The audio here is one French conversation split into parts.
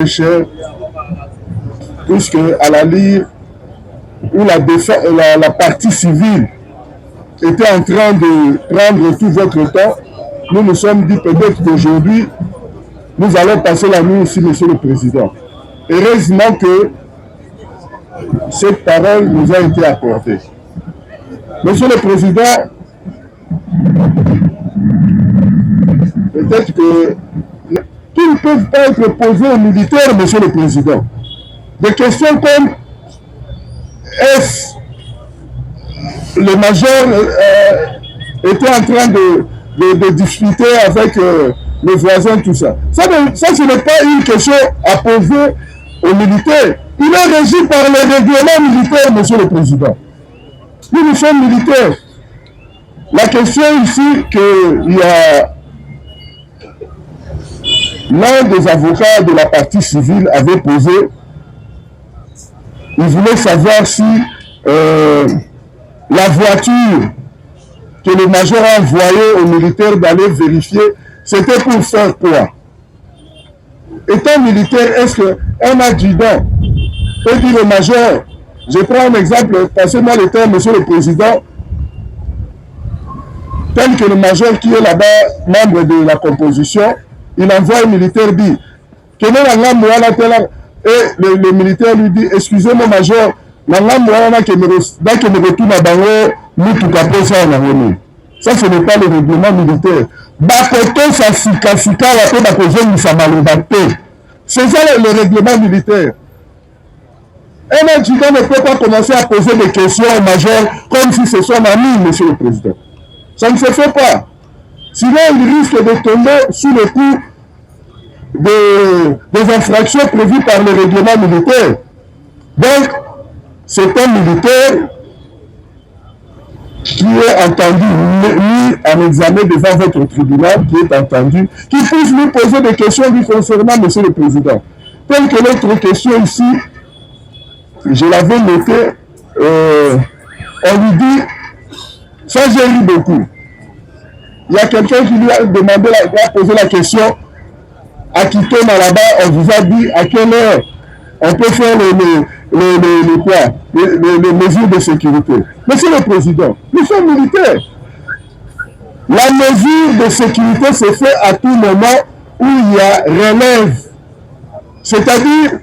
cher, puisque à la LIR, où la partie civile était en train de prendre tout votre temps, nous nous sommes dit peut-être qu'aujourd'hui, nous allons passer la nuit ici, Monsieur le Président. Heureusement que cette parole nous a été accordée. Monsieur le Président, peut-être que qui ne peuvent pas être posées aux militaires, Monsieur le Président. Des questions comme est-ce le major était en train de discuter avec les voisins, tout ça. Ça, ce n'est pas une question à poser aux militaires. Il est régi par les règlements militaires, Monsieur le Président. Nous sommes militaires. La question ici qu'il y a l'un des avocats de la partie civile avait posé, il voulait savoir si la voiture que le major a envoyée aux militaires d'aller vérifier, c'était pour faire quoi? Étant militaire, est-ce qu'un adjudant peut dire au major, je prends un exemple, passez-moi le temps, Monsieur le Président, tel que le major qui est là-bas, membre de la composition, il envoie un militaire dit, et le militaire lui dit, excusez-moi major, ça ce n'est pas le règlement militaire. C'est ça le règlement militaire. Un adjudant ne peut pas commencer à poser des questions au major comme si c'est son ami, Monsieur le Président. Ça ne se fait pas. Sinon, il risque de tomber sous le coup des infractions prévues par le règlement militaire. Donc, c'est un militaire qui est entendu, mis en examen devant votre tribunal, qui est entendu, qui puisse lui poser des questions lui concernant, Monsieur le Président. Telle que l'autre question ici, je l'avais noté, on lui dit, ça j'ai ri beaucoup. Il y a quelqu'un qui lui a demandé, il a posé la question, à Quito, là-bas, on vous a dit à quelle heure on peut faire les mesures de sécurité. Monsieur le Président, nous sommes militaires. La mesure de sécurité se fait à tout moment où il y a relève. C'est-à-dire,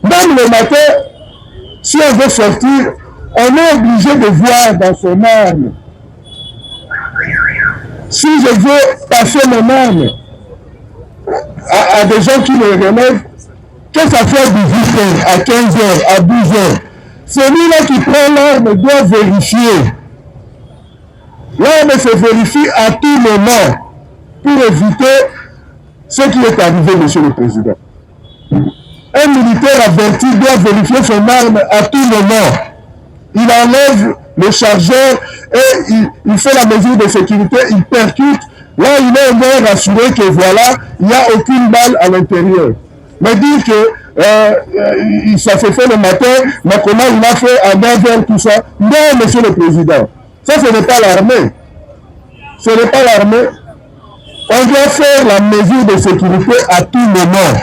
même le matin, si on veut sortir, on est obligé de voir dans son arme. Si je veux passer mon arme à des gens qui me relèvent, que ça fait 18h, à 15h, à 12h, celui-là qui prend l'arme doit vérifier. L'arme se vérifie à tout moment pour éviter ce qui est arrivé, Monsieur le Président. Un militaire averti doit vérifier son arme à tout moment. Il enlève le chargeur et il fait la mesure de sécurité, il percute. Là, il est au moins rassuré que voilà, il n'y a aucune balle à l'intérieur. Mais dire que ça s'est fait le matin, mais comment il a fait à 9h, tout ça. Non, Monsieur le Président. Ça, ce n'est pas l'armée. Ce n'est pas l'armée. On doit faire la mesure de sécurité à tout moment.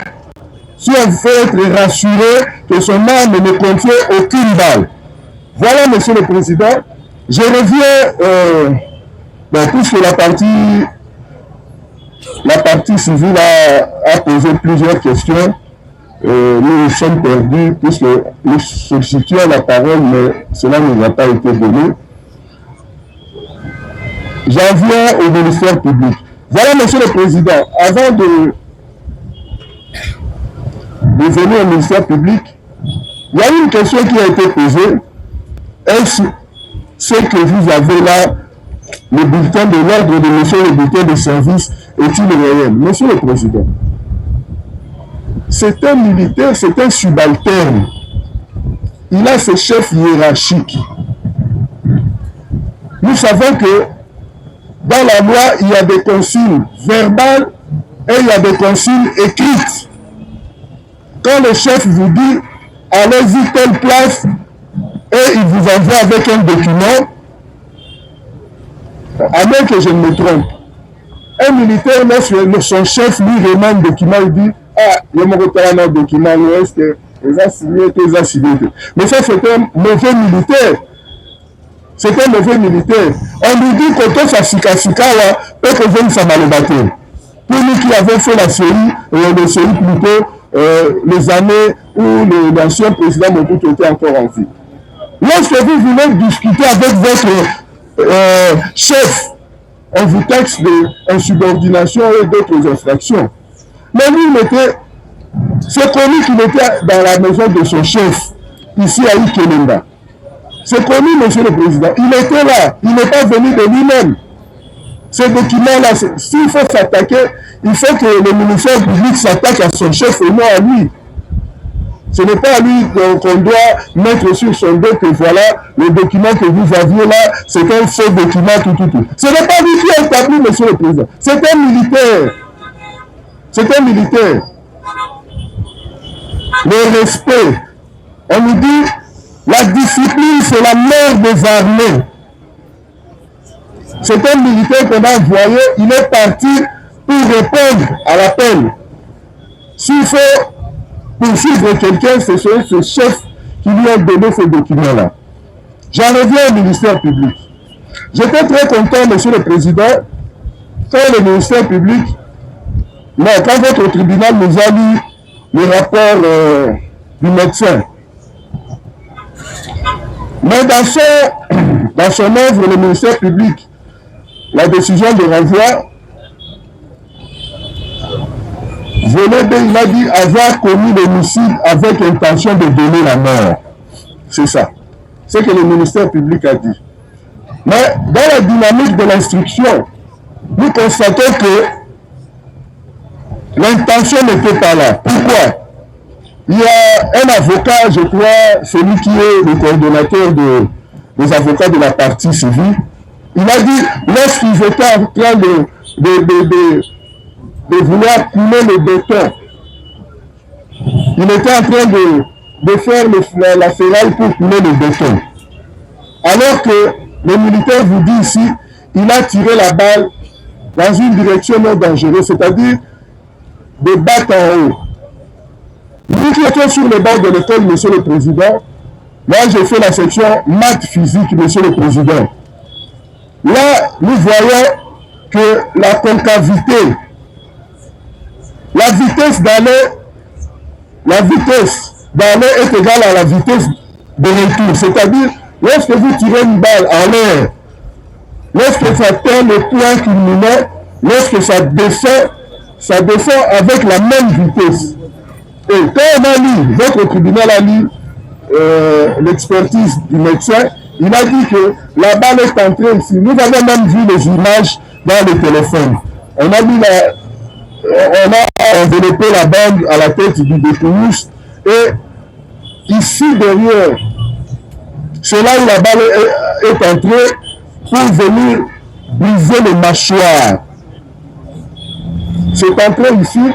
Si on veut être rassuré que son arme ne contient aucune balle. Voilà, Monsieur le Président. Je reviens, puisque la partie civile a posé plusieurs questions. Nous sommes perdus puisque nous sollicitions la parole, mais cela ne nous a pas été donné. J'en viens au ministère public. Voilà, Monsieur le Président, avant de venir au ministère public, il y a une question qui a été posée. Est-ce ce que vous avez là, le bulletin de l'ordre de monsieur, le bulletin de service, est-il réel? Monsieur le Président, c'est un militaire, c'est un subalterne. Il a ses chefs hiérarchiques. Nous savons que dans la loi, il y a des consignes verbales et il y a des consignes écrites. Quand le chef vous dit, allez-y telle place, et il vous envoie avec un document, à moins que je ne me trompe, un militaire, lorsque son chef lui remet un document, il dit, il y a un document, ils ont signé, ils ont signé. Mais ça, c'est un mauvais militaire. C'est un mauvais militaire. On lui dit que tout ça, Sika, peut que je ne sais pas le bateau. Pour nous qui avons fait la série plutôt, les années où l'ancien président Mobutu était encore en vie. Lorsque vous voulez discuter avec votre chef, on vous taxe d'insubordination et d'autres infractions. Mais lui, c'est connu qu'il était dans la maison de son chef, ici à Ikelemba. C'est connu, monsieur le président. Il était là, il n'est pas venu de lui-même. Ces documents-là, s'il faut s'attaquer, il faut que le ministère public s'attaque à son chef et non à lui. Ce n'est pas à lui qu'on doit mettre sur son dos que voilà, le document que vous aviez là, c'est un faux document, tout. Ce n'est pas lui qui a établi, monsieur le président. C'est un militaire. C'est un militaire. Le respect. On nous dit, la discipline, c'est la mère des armées. C'est un militaire qu'on a envoyé, il est parti pour répondre à l'appel. S'il faut poursuivre quelqu'un, c'est ce chef qui lui a donné ce document-là. J'en reviens au ministère public. J'étais très content, monsieur le président, quand le ministère public, quand votre tribunal nous a lu le rapport du médecin. Mais dans son œuvre, le ministère public, la décision de renvoi, il a dit avoir commis l'homicide avec intention de donner la mort. C'est ça. C'est ce que le ministère public a dit. Mais dans la dynamique de l'instruction, nous constatons que l'intention n'était pas là. Pourquoi? Il y a un avocat, je crois, celui qui est le coordonnateur des avocats de la partie civile, il a dit, lorsqu'ils étaient en train de vouloir couler le béton, il était en train de faire la ferraille pour couler le béton. Alors que le militaire vous dit ici, il a tiré la balle dans une direction non dangereuse, c'est-à-dire de bas en haut. Nous qui étions sur le bord de l'école, monsieur le président, moi j'ai fait la section maths physique, monsieur le président. Là, nous voyons que la concavité, la vitesse d'aller est égale à la vitesse de retour. C'est-à-dire, lorsque vous tirez une balle en l'air, lorsque ça atteint le point culminant, lorsque ça descend avec la même vitesse. Et quand on a lu, votre tribunal a lu l'expertise du médecin, il a dit que la balle est entrée ici. Nous avons même vu les images dans le téléphone. On a enveloppé la bande à la tête du détenu et ici derrière, c'est là où la balle est entrée pour venir briser les mâchoires. C'est entré ici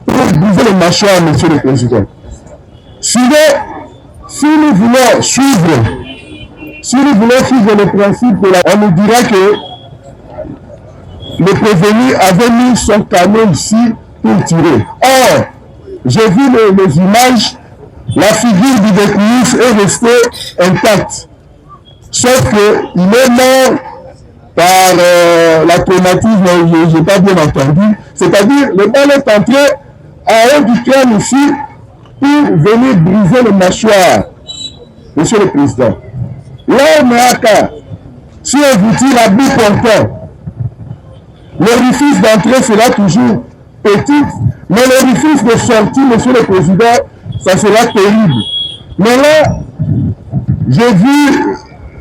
pour briser les mâchoires, monsieur le président. Sinon, si nous voulons suivre le principe de on nous dira que le prévenu avait mis son canon ici pour tirer. Or, j'ai vu les images, la figure du détenu est restée intacte. Sauf qu'il est mort par la traumatisme, je n'ai pas bien entendu. C'est-à-dire, le bal est entré en haut du crâne ici pour venir briser le mâchoire. Monsieur le Président. Là, on est à cas. Si on vous tire à bout portant, l'orifice d'entrée sera toujours petit, mais l'orifice de sortie, monsieur le Président, ça sera terrible. Mais là, j'ai vu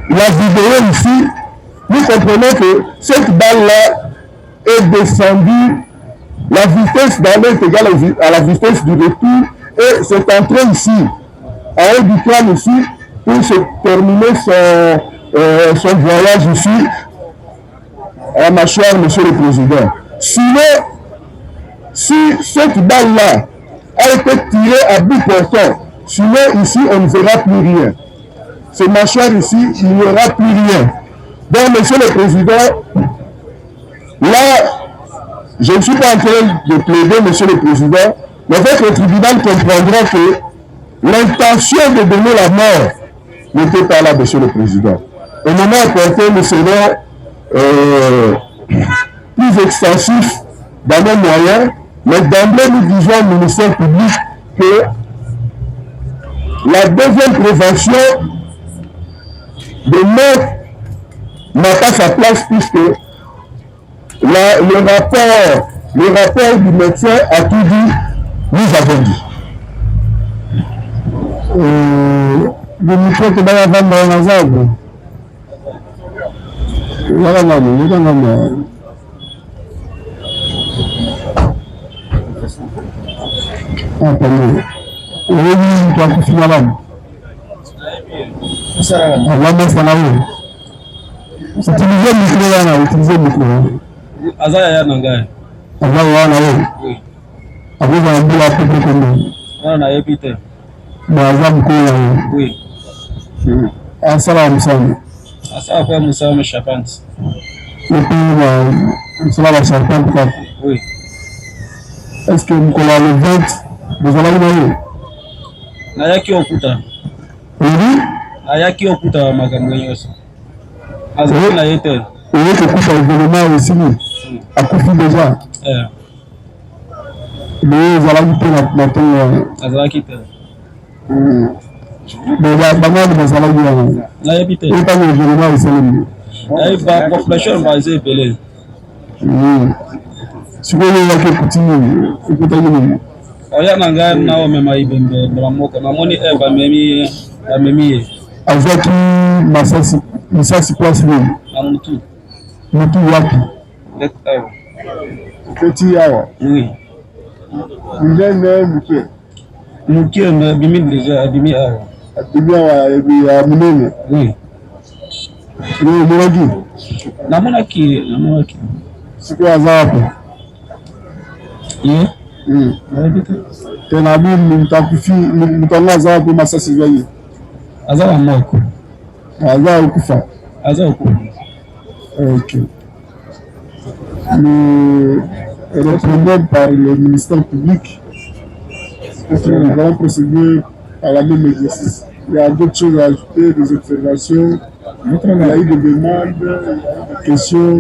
la vidéo ici, nous comprenons que cette balle-là est descendue, la vitesse d'aller est égale à la vitesse du retour, et c'est entré ici, en haut du crâne ici, pour se terminer son voyage ici, à la mâchoire, monsieur le Président. Sinon, si cette balle-là a été tirée à bout portant, sinon ici, on ne verra plus rien. Ces mâchoires ici, il n'y aura plus rien. Donc, monsieur le Président, là, je ne suis pas en train de plaider, monsieur le Président, Mais votre tribunal comprendra que l'intention de donner la mort n'était pas là, monsieur le président. Au moment opportun, nous serons plus extensifs dans nos moyens, mais d'emblée, nous disons au ministère public que la deuxième prévention de mort n'a pas sa place puisque le rapport du médecin a tout dit, nous avons dit. Le micro que va vendre dans les arbres. Utilisez le micro là, utilisez le micro. Azaya ya nangai. Azaya na wewe. Oui. Abuza ambula pepe kondo. Na yepite. Baza mkuu. Oui. Asalamu sana. Asa kwa Musa Mshapanti. Cela va s'entendre quoi? Oui. Est-ce que vous avez le 20 vous allez aller? Nayaki okuta. Oui. Ayaki okuta magambo yoso. Azaki na yete. Oui, que kuta événement aussi. Akufi déjà. Mais vous allez quitter la tombe. Azaki te. Mais banane vous allez aller. Na yepite. Et pas l'événement aussi. Ay ba population basée belé. Si vous voulez que petit écoutez. Oya nanga na o mema ibembe bramoko na moni eba memi avec masasi place ni na mutu wapi petit awa oui ndene mukie na bimi déjà abimi awa ya munene oui ni namonaki siku azapo tena mimi nitakufi mtangaza hapo masasi zaidi azawa moko azawa kufa OK nous répondons par le ministère public nous allons procéder à la même exercice. Il y a d'autres choses à ajouter, des observations, il y a eu des demandes, des questions.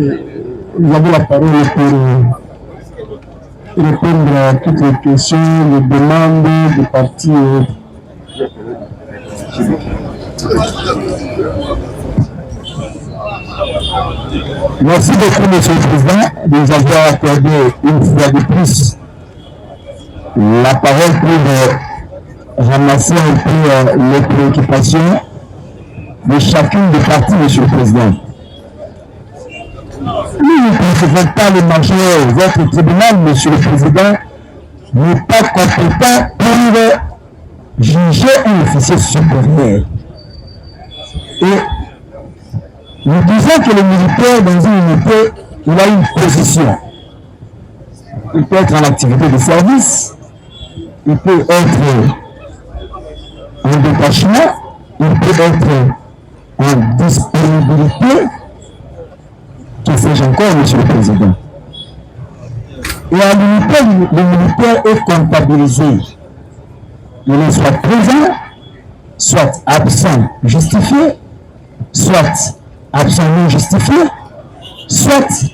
Nous avons la parole pour répondre à toutes les questions, les demandes des partis. Merci beaucoup, Monsieur le Président, de nous avoir accordé une fois de plus la parole pour ramasser un peu les préoccupations de chacune des parties, Monsieur le Président. Nous ne concevons pas le majeur. Votre tribunal, Monsieur le Président, n'est pas compétent pour juger un officier supérieur. Et nous disons que le militaire, dans une unité, il a une position. Il peut être en activité de service, il peut être en détachement, il peut être en disponibilité. Que sais-je encore, Monsieur le Président? Et en unité, le militaire est comptabilisé. Il est soit présent, soit absent justifié, soit absent non justifié, soit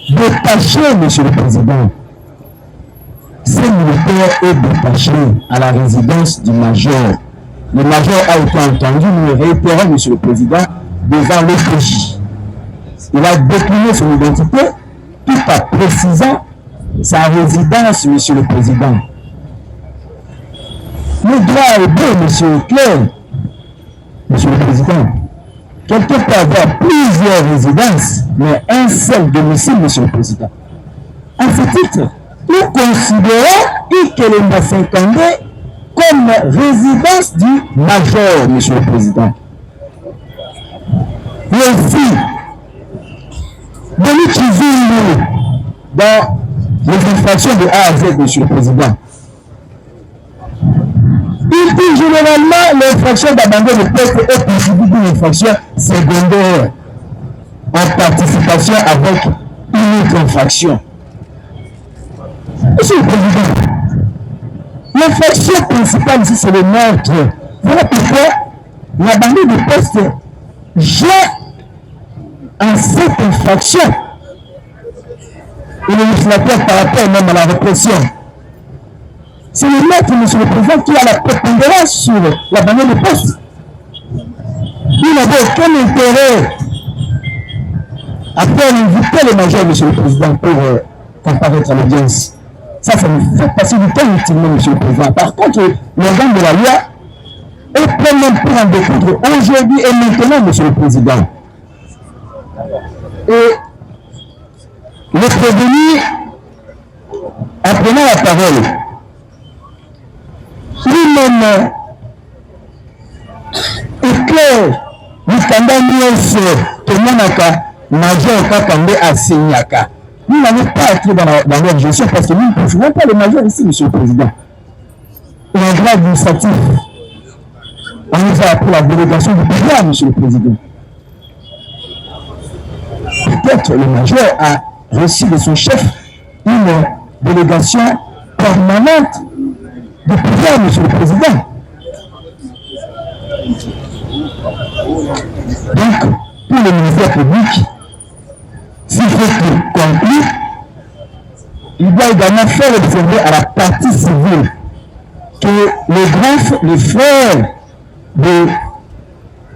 détaché, Monsieur le Président. Ce militaire est détaché à la résidence du major. Le major a été entendu, nous le réitérons, Monsieur le Président, devant l'OPJ. Il a décliné son identité tout en précisant sa résidence, Monsieur le Président. Le droit est beau, Monsieur Claire, Monsieur le Président. Quelqu'un peut avoir plusieurs résidences, mais un seul domicile, Monsieur le Président. À ce titre, nous considérons Ikelemba 52 comme résidence du major, Monsieur le Président. Et aussi, Denis Chizungu, dans les infractions de A à Z, Monsieur le Président. Il dit généralement l'infraction d'abandon de poste est constituée d'une infraction secondaire en participation avec une autre infraction. Monsieur le Président, L'infraction principale ici, c'est le meurtre. Voilà pourquoi la bandit de poste joue en cette infraction. Et le législateur par rapport même à la répression. C'est le maître, monsieur le président, qui a la prépondérance sur la bandit de poste. Il n'avait aucun intérêt à faire inviter le major, monsieur le président, pour comparaître à l'audience. Ça me fait passer du temps utilement, monsieur le président. Par contre, l'organe de la loi est pleinement pour en découdre aujourd'hui et maintenant, monsieur le président. Et le prévenu, en prenant la parole, lui-même éclaire Mikanda Nyonso, Tomonaka, Major Kakande Asenyaka. Nous n'avons pas été dans leur gestion parce que nous ne pouvons pas le major ici, monsieur le président. Et en droit administratif, on nous a appris la délégation du pouvoir, monsieur le président. Peut-être le major a reçu de son chef une délégation permanente de pouvoir, monsieur le président. Donc, pour le ministère public, s'il faut qu'il conclue, il doit également faire observer à la partie civile que le frère du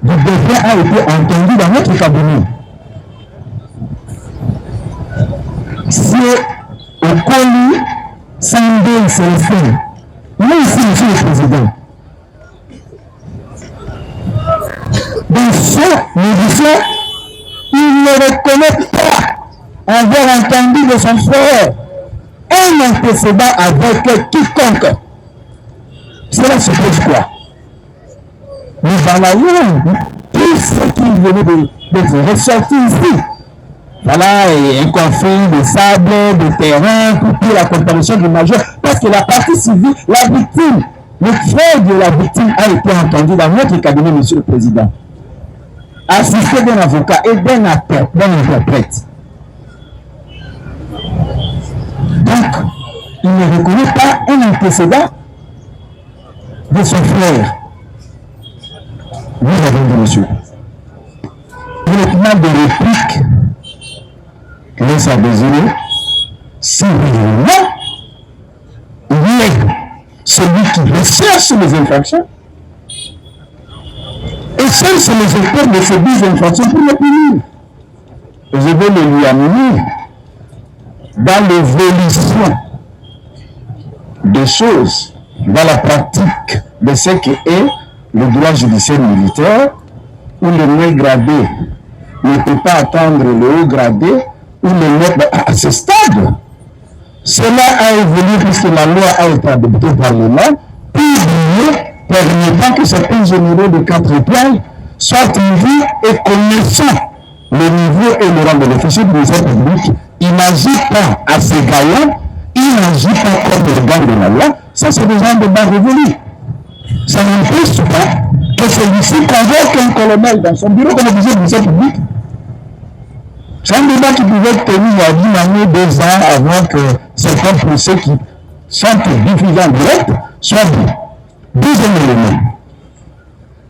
défunt a été entendu dans notre cabinet. Si au colis, Sandé Célestin, nous ici, monsieur le président, dans son édition, il ne reconnaît pas avoir entendu de son frère un antécédent avec quiconque. Cela suppose quoi? Nous balayons tout ce qui venait d'être ressorti ici. Voilà, et un conflit de sable, de terrain, pour la comparaison du major. Parce que la partie civile, la victime, le frère de la victime a été entendu dans notre cabinet, monsieur le président. Assisté d'un avocat et d'un interprète. Donc, il ne reconnaît pas un antécédent de son frère. Nous avons dit, monsieur, uniquement de réplique laisse à désirer si réellement il est celui qui recherche les infractions et cherche les auteurs de ces 10 infractions pour les punir. Je vais le lui amener dans l'évolution des choses, dans la pratique de ce qui est le droit judiciaire militaire, où le moins gradé ne peut pas attendre le haut gradé, ou le mettre à ce stade. Cela a évolué puisque la loi a été adoptée par le Parlement, permettant que certains généraux de 4 étoiles soient vus et connaissant le niveau et le rang de l'officier du ministère public. Il n'agit pas à ses gaillants, il n'agit pas comme l'organe de la loi. Ça, c'est déjà un débat révolu. Ça n'empêche pas que celui-ci convoque un colonel dans son bureau comme officier du ministère public. C'est un débat qui pouvait être tenu il y a 10 années, 2 ans, avant que certains procès qui sont diffusés en direct soient vus. Deuxième élément,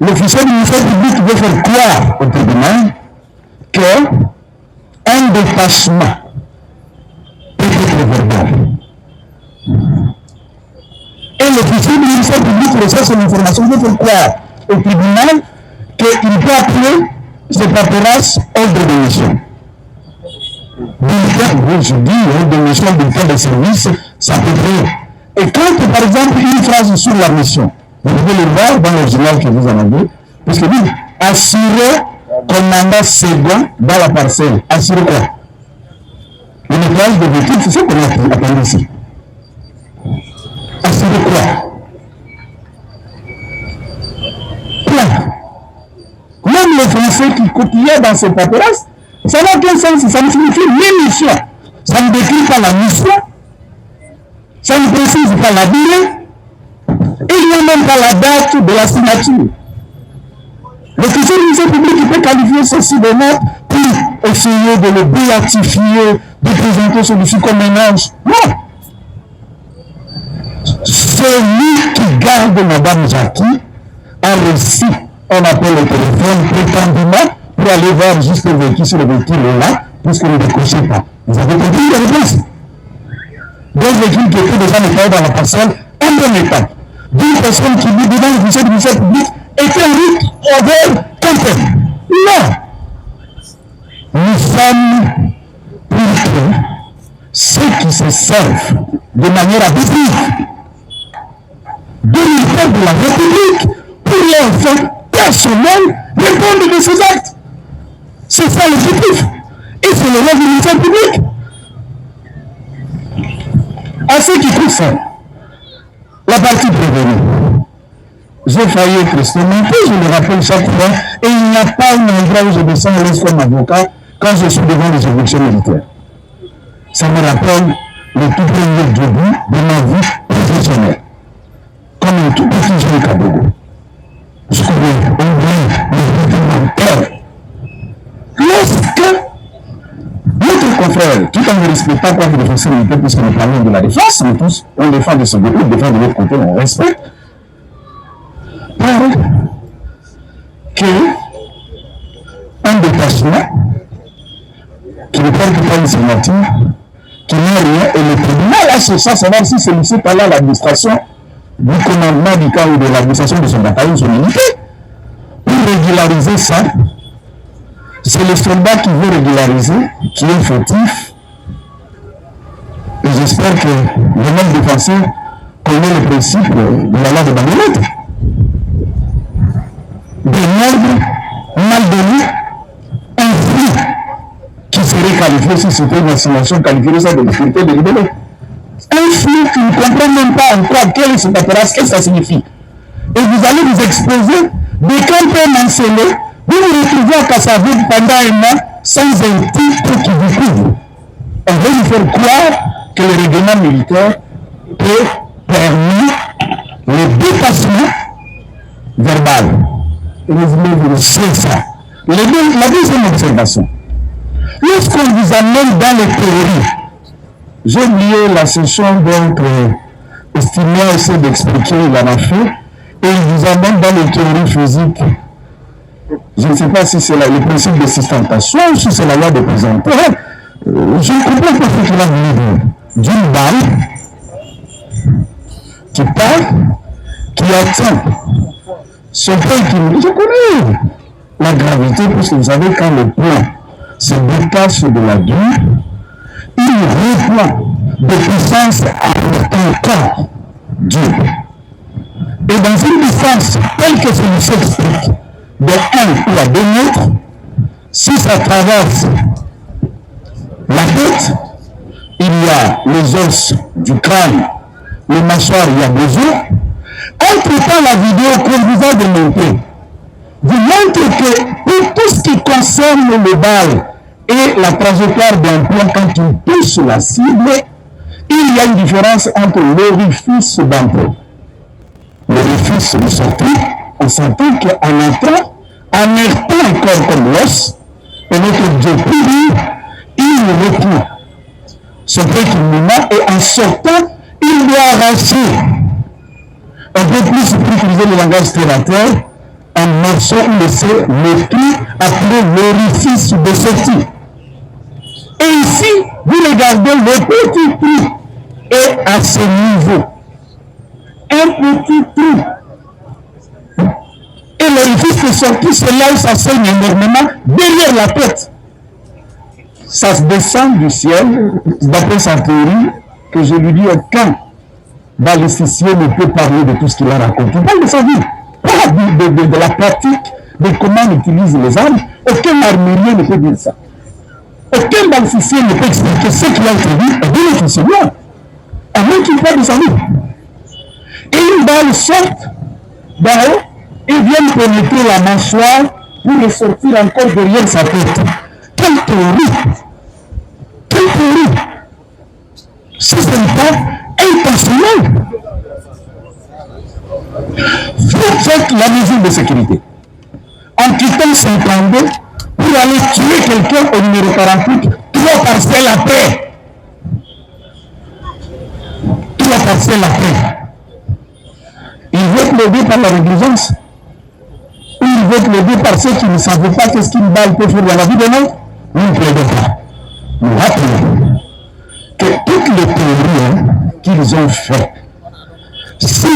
l'officier du ministère public veut faire croire au tribunal qu'un détachement peut être verbal. Et l'officier du ministère public reçoit son information, veut faire croire au tribunal qu'il peut appeler cette paperasse ordre de mission. Je dis, de mission bulletin de service, ça peut faire. Et quand, par exemple, une phrase sur la mission, vous pouvez le voir dans le journal que vous en avez, parce que dit, assurer commandant second dans la parcelle. Assurer quoi? Le nettoyage de véhicules, c'est ce qu'on a appelé ici. Assurer quoi? Quoi? Même les Français qui copiaient dans ces paperasses, ça n'a aucun sens, ça ne signifie ni mission. Ça ne décrit pas la mission, ça ne précise pas la durée, et il n'y a même pas la date de la signature. L'officier du ministère public qui peut qualifier ceci de note pour essayer de le béatifier, de présenter celui-ci comme un ange. Non! C'est lui Mme Jackie a reçu un appel au téléphone prétendument pour aller voir juste le véhicule sur le véhicule là, puisque ne décrochez pas. Vous avez compris la réponse? Deux véhicules qui étaient déjà nettoyés dans la parcelle, en bon état. D'une personne qui vit devant l'officier du ministère public était en route envers Campbell. Non! Nous sommes pour que ceux qui se servent de manière abusive de l'unité de la République pour leur fin personnelle répondent de ces actes. C'est ça l'objectif. Et c'est le rôle du ministère public. À ceux qui concernent la partie prévenue, j'ai failli être instrumenté, je le rappelle chaque fois, et il n'y a pas un endroit où je descends à l'aise comme avocat quand je suis devant les juridictions militaires. Ça me rappelle le tout premier début de ma vie professionnelle. Comme un tout petit jeune Kabogo. Je connais au moins le cœur. Lorsque notre confrère, tout en ne respectant pas les défenseurs militaires, puisque nous parlons de la défense, nous tous, on défend de son côté, on défend de l'autre côté, on respecte, parle qu'un détachement qui ne porte pas une signature, qui n'a rien, et le tribunal a cherché à savoir si celui-ci parlait à l'administration du commandement du camp ou de l'administration de son bataillon, son unité, pour régulariser ça. C'est le soldat qui veut régulariser, qui est fautif. Et j'espère que le même défenseur connaît le principe de la loi de Bagnolette. Des ordres mal donnés, un flux qui serait qualifié, si c'était une assignation qualifiée de ça, de difficulté de libérer. Un flux qui ne comprend même pas encore quelle est cette opération, qu'est-ce que ça signifie. Et vous allez vous exposer des campagnes mentionnées. Vous vous retrouvez à Kassaville pendant un an sans un titre qui vous couvre. On veut vous faire croire que le règlement militaire peut permettre le dépassement verbal. Et vous voulez vous c'est ça. La deuxième observation. Lorsqu'on vous amène dans les théories, j'ai oublié la session donc estimée à essayer d'expliquer, il en a fait, et il vous amène dans les théories physiques. Je ne sais pas si c'est le principe de sustentation ou si c'est la loi de présenteur. Je ne comprends pas ce qu'il a voulu dire. D'une balle qui part, qui atteint son point qui me dit, je connais la gravité, parce que vous savez, quand le point se détache de la dure, il reprend de puissance à un corps dur. Et dans une distance telle que celui-ci explique, de 1 ou à 2 mètres, si ça traverse la tête, il y a les os du crâne, les mâchoires, il y a des os. Entre-temps, la vidéo qu'on vous a démontrée vous montre que pour tout ce qui concerne le bal et la trajectoire d'un point quand il touche la cible, il y a une différence entre l'orifice d'entrée. L'orifice de sortie, on s'entend qu'en entrant, en heurtant encore comme l'os, et notre Dieu pur, il reprend son petit mouvement et en sortant, il doit arracher un peu plus pour utiliser le langage terre-à-terre, un morceau où laisser le pied après l'orifice de sortie. Et ici, vous regardez le petit trou est à ce niveau. Un petit trou. Et l'orifice de sortie, c'est là où ça saigne énormément derrière la tête. Ça se descend du ciel, d'après sa théorie, que je lui dis aucun balisticien ne peut parler de tout ce qu'il a raconté. Il parle de sa vie, pas de la pratique, de comment on utilise les armes. Aucun armurier ne peut dire ça. Aucun balisticien ne peut expliquer ce qu'il a introduit et bien qu'il se voit, à moins qu'il parle de sa vie. Et une balle sort d'en haut et vient pénétrer la mâchoire pour ressortir encore derrière sa tête. Quelle théorie! Quelle théorie! Si ce n'est pas intentionnel, vous faites la mesure de sécurité. En quittant 52 pour aller tuer quelqu'un au numéro 48, 3 parcelles après. 3 parcelles après. Il veut plaider par la négligence? Ou il veut plaider par ceux qui ne savent pas qu'est-ce qu'une balle peut faire dans la vie de l'autre? Nous ne plaidons pas. Nous rappelons que toutes les théories qu'ils ont faites, si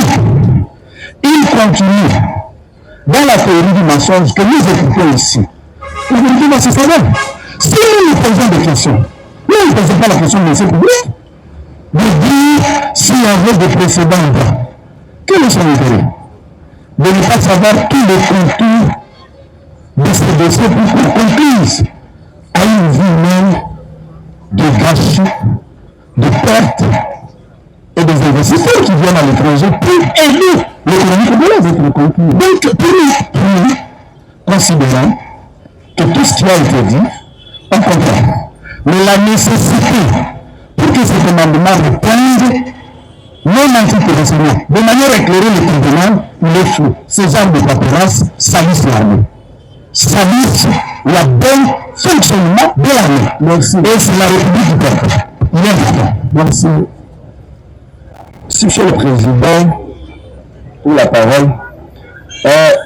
ils continuent dans la théorie du mensonge que nous écoutons ici, la vérité va se savoir. Si nous nous posons des questions, nous ne posons pas la question de l'essai public, de dire s'il y avait des précédents ou pas. Quel est son intérêt? De ne pas savoir tous les contours de ces dossiers pour qu'on conduise à une vie même de gâchis, de pertes et des investisseurs qui viennent à l'étranger pour aider l'économie congolaise à être conclue. Donc, pour nous, considérons que tout ce qui a été dit, on comprend. Mais la nécessité pour que ce commandement réponde non antiterrorisme, de manière éclairée le tribunal, il est faux. Ces gens de paperasse salissent l'armée, salissent la bonne fonctionnement de l'armée. Merci. Et c'est la République du peuple. Merci. Monsieur le Président, pour la parole,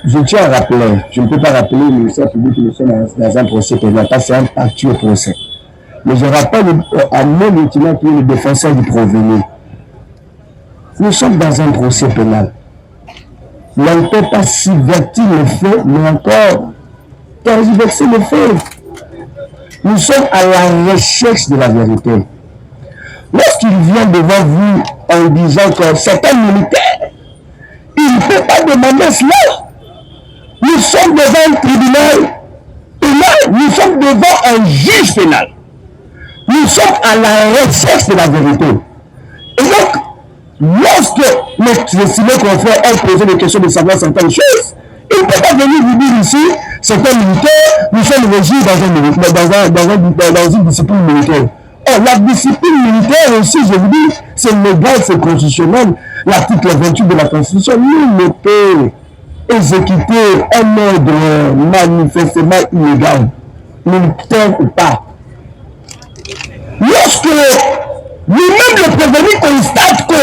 je tiens à rappeler, je ne peux pas rappeler le ministère public que nous sommes dans un procès pénal, parce que c'est un actuel procès. Mais je rappelle à mon lieutenant qui est le défenseur du provenu. Nous sommes dans un procès pénal. On ne peut pas subvertir le fait, mais encore tergiverser le fait. Nous sommes à la recherche de la vérité. Lorsqu'il vient devant vous en disant que c'est un militaire, il ne peut pas demander cela. Nous sommes devant un tribunal pénal, nous sommes devant un juge pénal. Nous sommes à la recherche de la vérité. Et donc, lorsque mes confrères ont posé des questions de savoir certaines choses, il ne peut pas venir vous dire ici, c'est un militaire, nous sommes régis dans une discipline militaire. Or, la discipline militaire aussi, je vous dis, c'est légal, c'est constitutionnel. L'article 28 de la Constitution, nous ne peut exécuter un ordre manifestement illégal, militaire ou pas. Lorsque lui-même le prévenu constate que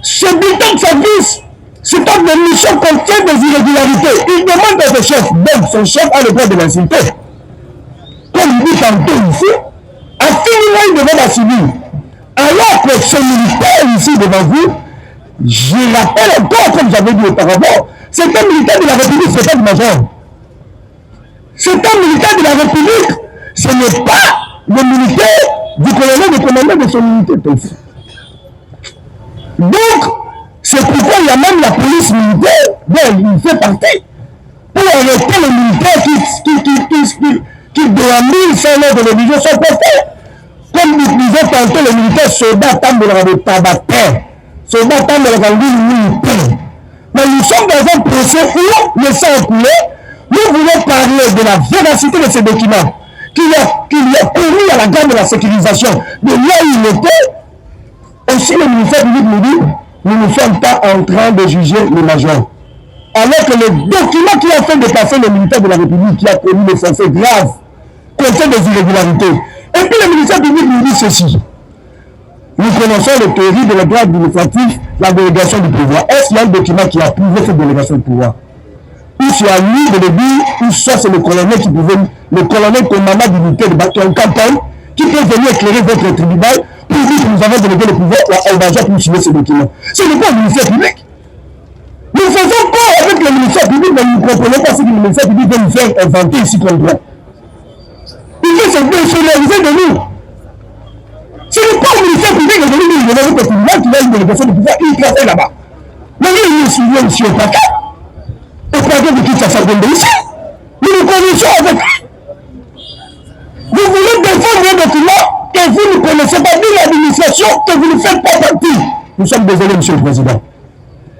ce bulletin de service, cet ordre de mission contient des irrégularités, il demande à son chef, donc son chef a le droit de l'insulter. Comme il dit tantôt ici, à finir il devant la civile. Alors que ce militaire ici devant vous, je rappelle encore, comme j'avais dit auparavant, c'est un militaire de la République, c'est pas du major. C'est un militaire de la République, ce n'est pas le militaire du colonel, du commandant de son unité. Donc, c'est pourquoi il y a même la police militaire, dont il fait partie, pour arrêter les militaires qui déambulent sans l'air de l'obligation sont portés. Comme nous disons tantôt, les militaires soldats tendent de tabac, soldats tendent de la militaire. Mais nous sommes dans un procès où le sang coulé, nous voulons parler de la véracité de ces documents, qu'il a permis à la garde de la sécurisation de là où il était. Aussi le ministère public nous dit, nous ne sommes pas en train de juger le major. Alors que le document qui a fait dépasser le militaire de la République, qui a commis des faits graves, contient des irrégularités. Et puis le ministère public nous dit ceci. Nous connaissons les théories de la droit administrative, la délégation du pouvoir. Est-ce qu'il y a un document qui a prouvé cette délégation de pouvoir? Ou c'est à lui de le dire, ou soit c'est le colonel qui pouvait, le colonel commandant d'unité de bataillon campagne, qui peut venir éclairer votre tribunal pour dire que nous avons délégué le pouvoir au major pour signer ce document. Ce n'est pas le ministère public. Nous faisons quoi avec le ministère public, mais nous ne comprenons pas ce que le ministère public veut nous faire inventer ici comme droit. Il veut se nationaliser de nous. Ce n'est pas le ministère public de nous dire que le tribunal qui a une délégation de pouvoir, il travaille là-bas. Mais nous nous suivons ici au paquet. Au paquet de Kinshasa ici. Nous nous connaissons avec lui. Vous voulez défendre un document que vous ne connaissez pas, ni l'administration, que vous ne faites pas partie. Nous sommes désolés, Monsieur le Président.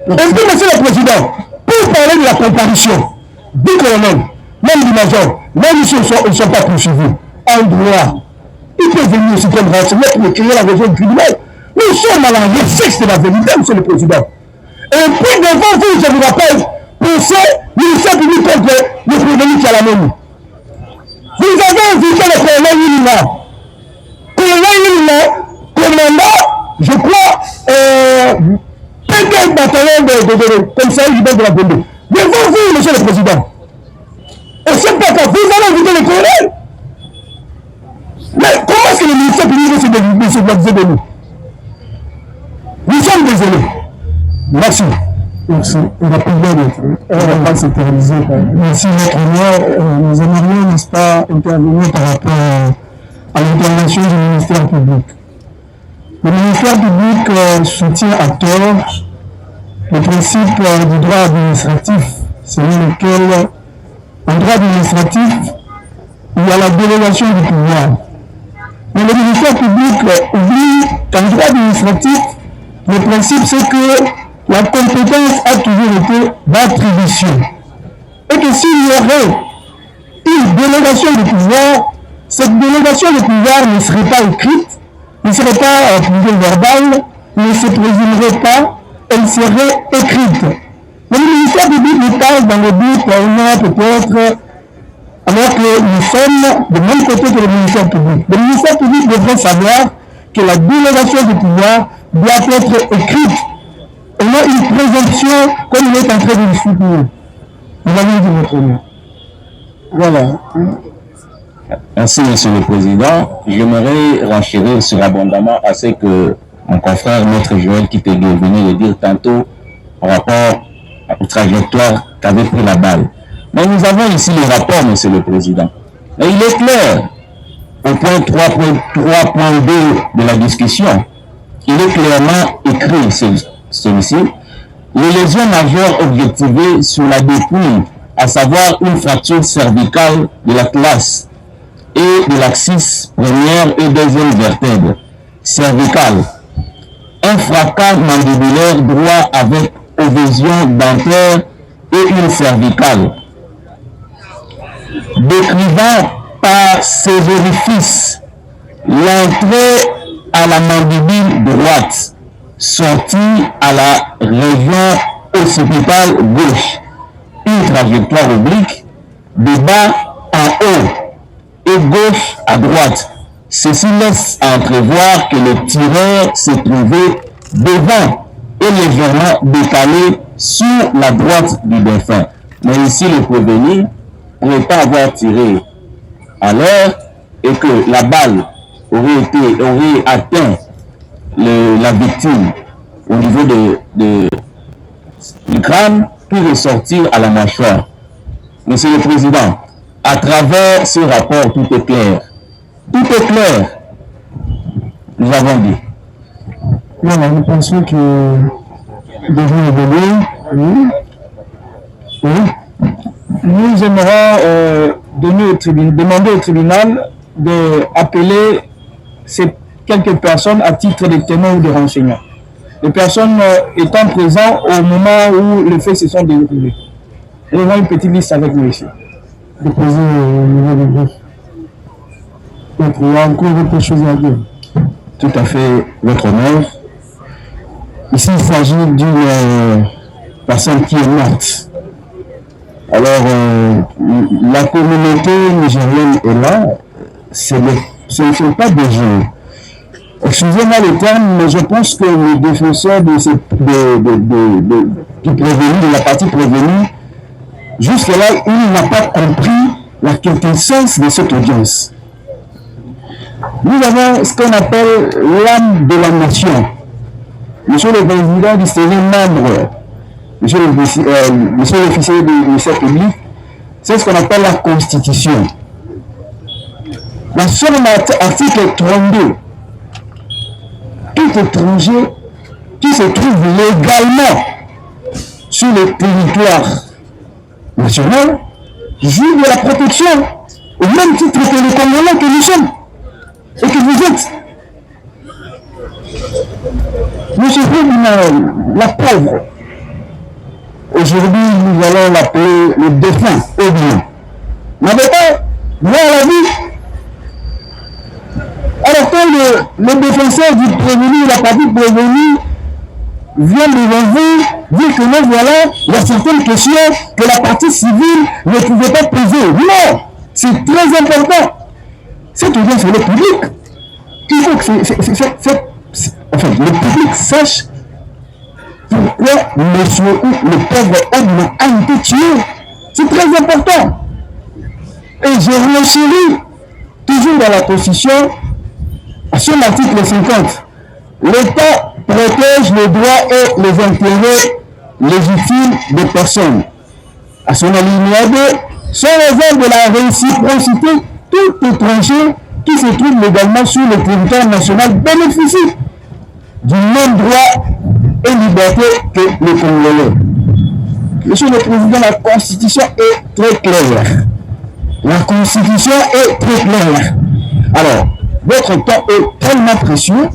Et puis, Monsieur le Président, pour parler de la comparution du colonel, même du major, même si ils ne sont pas poursuivis, en droit, il peut venir aussi comme renseignement pour écrire la région du tribunal. Nous sommes à la recherche de la vérité, Monsieur le Président. Et puis devant vous, je vous rappelle, pour ce ministère public contre le prévenu qui a la même. Vous avez invité le colonel Yilina. Colonel Yilina, commandant, je crois, 50 bataillons comme ça, ils de la Gombe. Devant vous, monsieur le président. Et c'est pas que vous allez inviter les colonels. Mais comment est-ce que le ministère public va se débarrasser de nous? Nous sommes désolés. Merci. Merci. On va pas s'éterniser. Merci, notre honneur. Nous aimerions, n'est-ce pas, intervenir par rapport à l'intervention du ministère public. Le ministère public soutient à tort le principe du droit administratif, selon lequel, en droit administratif, il y a la délégation du pouvoir. Mais le ministère public oublie qu'en droit administratif, le principe c'est que la compétence a toujours été d'attribution. Et que s'il y aurait une délégation de pouvoir, cette délégation de pouvoir ne serait pas écrite, ne serait pas verbale, ne se présumerait pas, elle serait écrite. Mais le ministère public nous parle dans le but peut-être, alors que nous sommes de même côté que le ministère public. Le ministère public devrait savoir que la délégation du pouvoir doit être écrite. On a une présomption comme il est en train de le soutenir. Vous l'avez dit, votre nom. Voilà. Merci, Monsieur le Président. J'aimerais renchérir sur abondamment à ce que mon confrère, Maître Joël Kitege, venait de dire tantôt par rapport aux trajectoires qu'avait pris la balle. Mais nous avons ici le rapport, Monsieur le Président. Et il est clair, au point 3.2 de la discussion, il est clairement écrit celui-ci. Les lésions majeures objectivées sur la dépouille, à savoir une fracture cervicale de la classe et de l'axis première et deuxième vertèbre cervicale, un fracas mandibulaire droit avec ovésion dentaire et une cervicale. Décrivant par ces orifices l'entrée à la mandibule droite, sortie à la région occipitale gauche, une trajectoire oblique de bas en haut et gauche à droite. Ceci laisse entrevoir que le tireur se trouvait devant et légèrement décalé sur la droite du défunt. Mais ici, le prévenu ne pourrait pas avoir tiré à l'heure et que la balle aurait atteint la victime au niveau du crâne pour ressortir à la mâchoire. Monsieur le Président, à travers ce rapport, tout est clair. Tout est clair. Nous avons dit. Voilà, nous pensons que nous devons évoluer. Oui. Oui. Nous aimerons demander au tribunal d'appeler ces quelques personnes à titre de témoins ou de renseignements. Les personnes étant présentes au moment où les faits se sont déroulés. Nous avons une petite liste avec nous ici. Déposer au niveau du groupe. Donc, il y a encore autre chose à dire. Tout à fait, votre honneur. Ici, il s'agit d'une personne qui est morte. Alors, la communauté nigérienne est là. Ce ne sont pas des jeux. Excusez-moi le terme, mais je pense que le défenseur du prévenu, de la partie prévenue, jusque-là, il n'a pas compris la quintessence de cette audience. Nous avons ce qu'on appelle l'âme de la nation. Monsieur le Président du Sénat, membre, monsieur l'officier du ministère public, c'est ce qu'on appelle la Constitution. La seule article 32, tout étranger qui se trouve légalement sur le territoire national joue de la protection au même titre que les Congolais que nous sommes et que vous êtes. Monsieur Président, la pauvre, aujourd'hui nous allons l'appeler le défunt, Obien, n'avait pas droit à la vie. Alors quand le défenseur du prévenu, la partie prévenue, vient devant vous dire que non, voilà, il y a certaines questions que la partie civile ne pouvait pas poser. Non, c'est très important. Cette audience est le public. Il faut que le public sache pourquoi monsieur ou le pauvre homme a été tué. C'est très important. Et je reinscris toujours dans la Constitution, sur l'article 50. L'État protège les droits et les intérêts légitimes des personnes. À son alinéa 2, sans réserve de la réciprocité, tout étranger qui se trouve légalement sur le territoire national bénéficie du même droit et liberté que les Congolais. Monsieur le Président, la Constitution est très claire. La Constitution est très claire. Alors, votre temps est tellement précieux.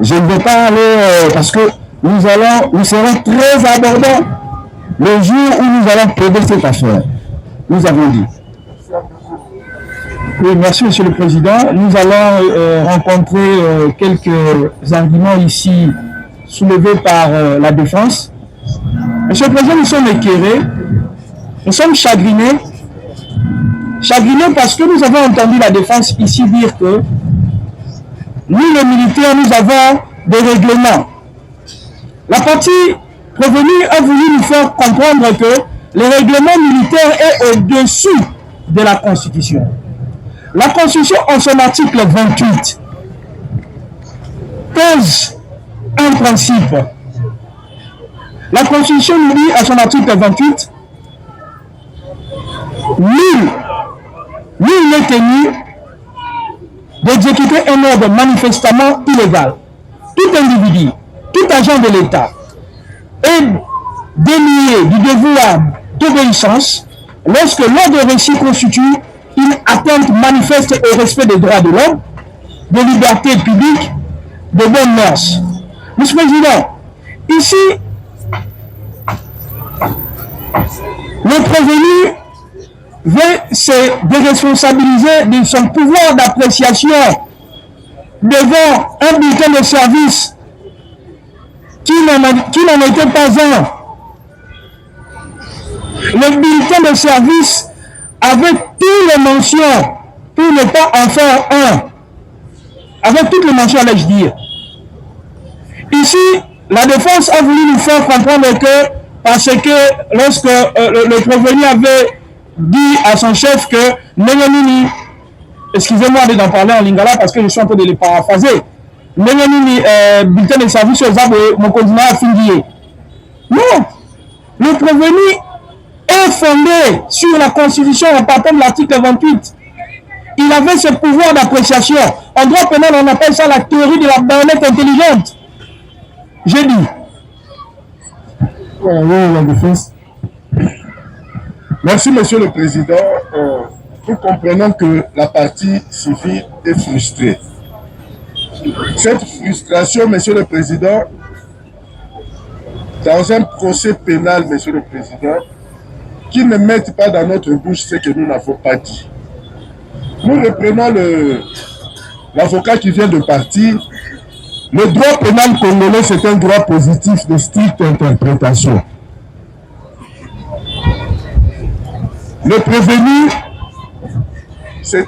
Je ne vais pas aller parce que nous serons très abordants le jour où nous allons plaider cette affaire. Nous avons dit. Oui, merci Monsieur le Président. Nous allons rencontrer quelques arguments ici soulevés par la défense. Monsieur le Président, nous sommes éclairés, nous sommes chagrinés parce que nous avons entendu la défense ici dire que nous, les militaires, nous avons des règlements. La partie prévenue a voulu nous faire comprendre que le règlement militaire est au-dessus de la Constitution. La Constitution, en son article 28, pose un principe. La Constitution nous dit à son article 28, nul n'est tenu d'exécuter un ordre manifestement illégal. Tout individu, tout agent de l'État est délié du devoir d'obéissance lorsque l'ordre réussi constitue une atteinte manifeste au respect des droits de l'homme, des libertés publiques, des bonnes mœurs. Monsieur le Président, ici, le prévenu veut se déresponsabiliser de son pouvoir d'appréciation devant un bulletin de service qui n'en était pas un. Le bulletin de service avec toutes les mentions, pour ne pas en faire un, avec toutes les mentions, allais-je dire. Ici, la défense a voulu nous faire comprendre que, parce que lorsque le prévenu avait dit à son chef que Nengenini, excusez-moi d'en parler en lingala parce que je suis en train de les paraphraser, Nengenini, bulletin de service aux arbres, mon continent a fini. Non, le prévenu est fondé sur la Constitution en partant de l'article 28. Il avait ce pouvoir d'appréciation. En droit pénal, on appelle ça la théorie de la baïonnette intelligente. J'ai dit. La défense. Merci, Monsieur le Président. Nous comprenons que la partie civile est frustrée. Cette frustration, Monsieur le Président, dans un procès pénal, Monsieur le Président, qui ne mette pas dans notre bouche ce que nous n'avons pas dit. Nous reprenons l'avocat qui vient de partir. Le droit pénal congolais, c'est un droit positif de stricte interprétation. Le prévenu, c'est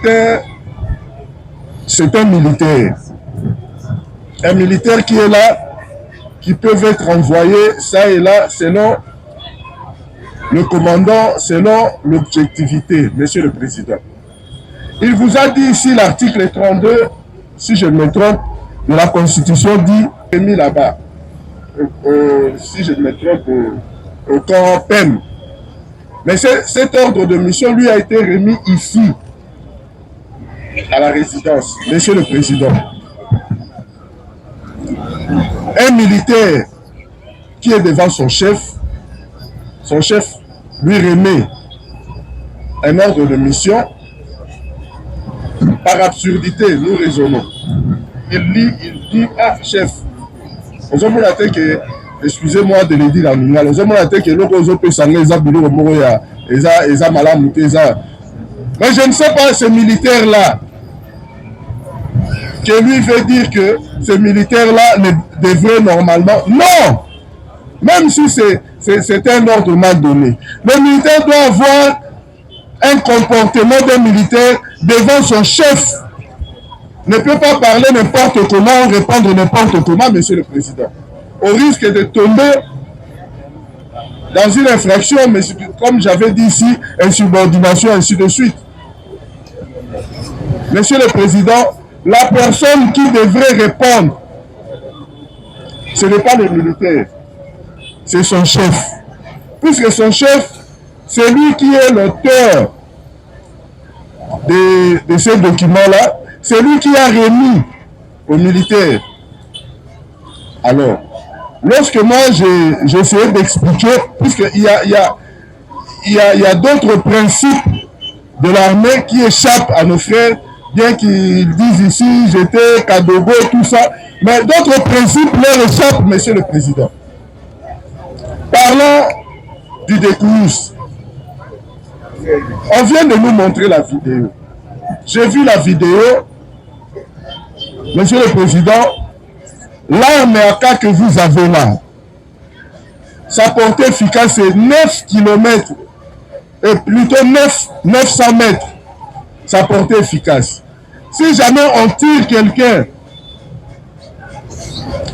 un militaire. Un militaire qui est là, qui peut être envoyé ça et là, selon le commandant, selon l'objectivité, Monsieur le Président. Il vous a dit ici, l'article 32, si je me trompe, de la Constitution dit, mis là-bas, si je me trompe, au camp PEM. Mais cet ordre de mission lui a été remis ici, à la résidence, Monsieur le Président. Un militaire qui est devant son chef lui remet un ordre de mission. Par absurdité, nous raisonnons. Il dit, ah, chef, excusez-moi de le dire en lingala, mais je ne sais pas ce militaire-là, que lui veut dire que ce militaire-là devrait normalement... Non! Même si c'est un ordre mal donné. Le militaire doit avoir un comportement d'un militaire devant son chef. Ne peut pas parler n'importe comment, répondre n'importe comment, Monsieur le Président. Au risque de tomber dans une infraction, mais comme j'avais dit ici, insubordination, ainsi de suite. Monsieur le Président, la personne qui devrait répondre, ce n'est pas le militaire, c'est son chef. Puisque son chef, c'est lui qui est l'auteur de ces documents-là, c'est lui qui a remis aux militaires. Alors, lorsque moi j'ai essayé d'expliquer, puisqu'il y a d'autres principes de l'armée qui échappent à nos frères, bien qu'ils disent ici, j'étais Kadogo, tout ça, mais d'autres principes leur échappent, Monsieur le Président. Parlons du Découyous. On vient de nous montrer la vidéo. J'ai vu la vidéo. Monsieur le Président, l'arme AK que vous avez là, sa portée efficace est 9 km, et plutôt 900 mètres, sa portée efficace. Si jamais on tire quelqu'un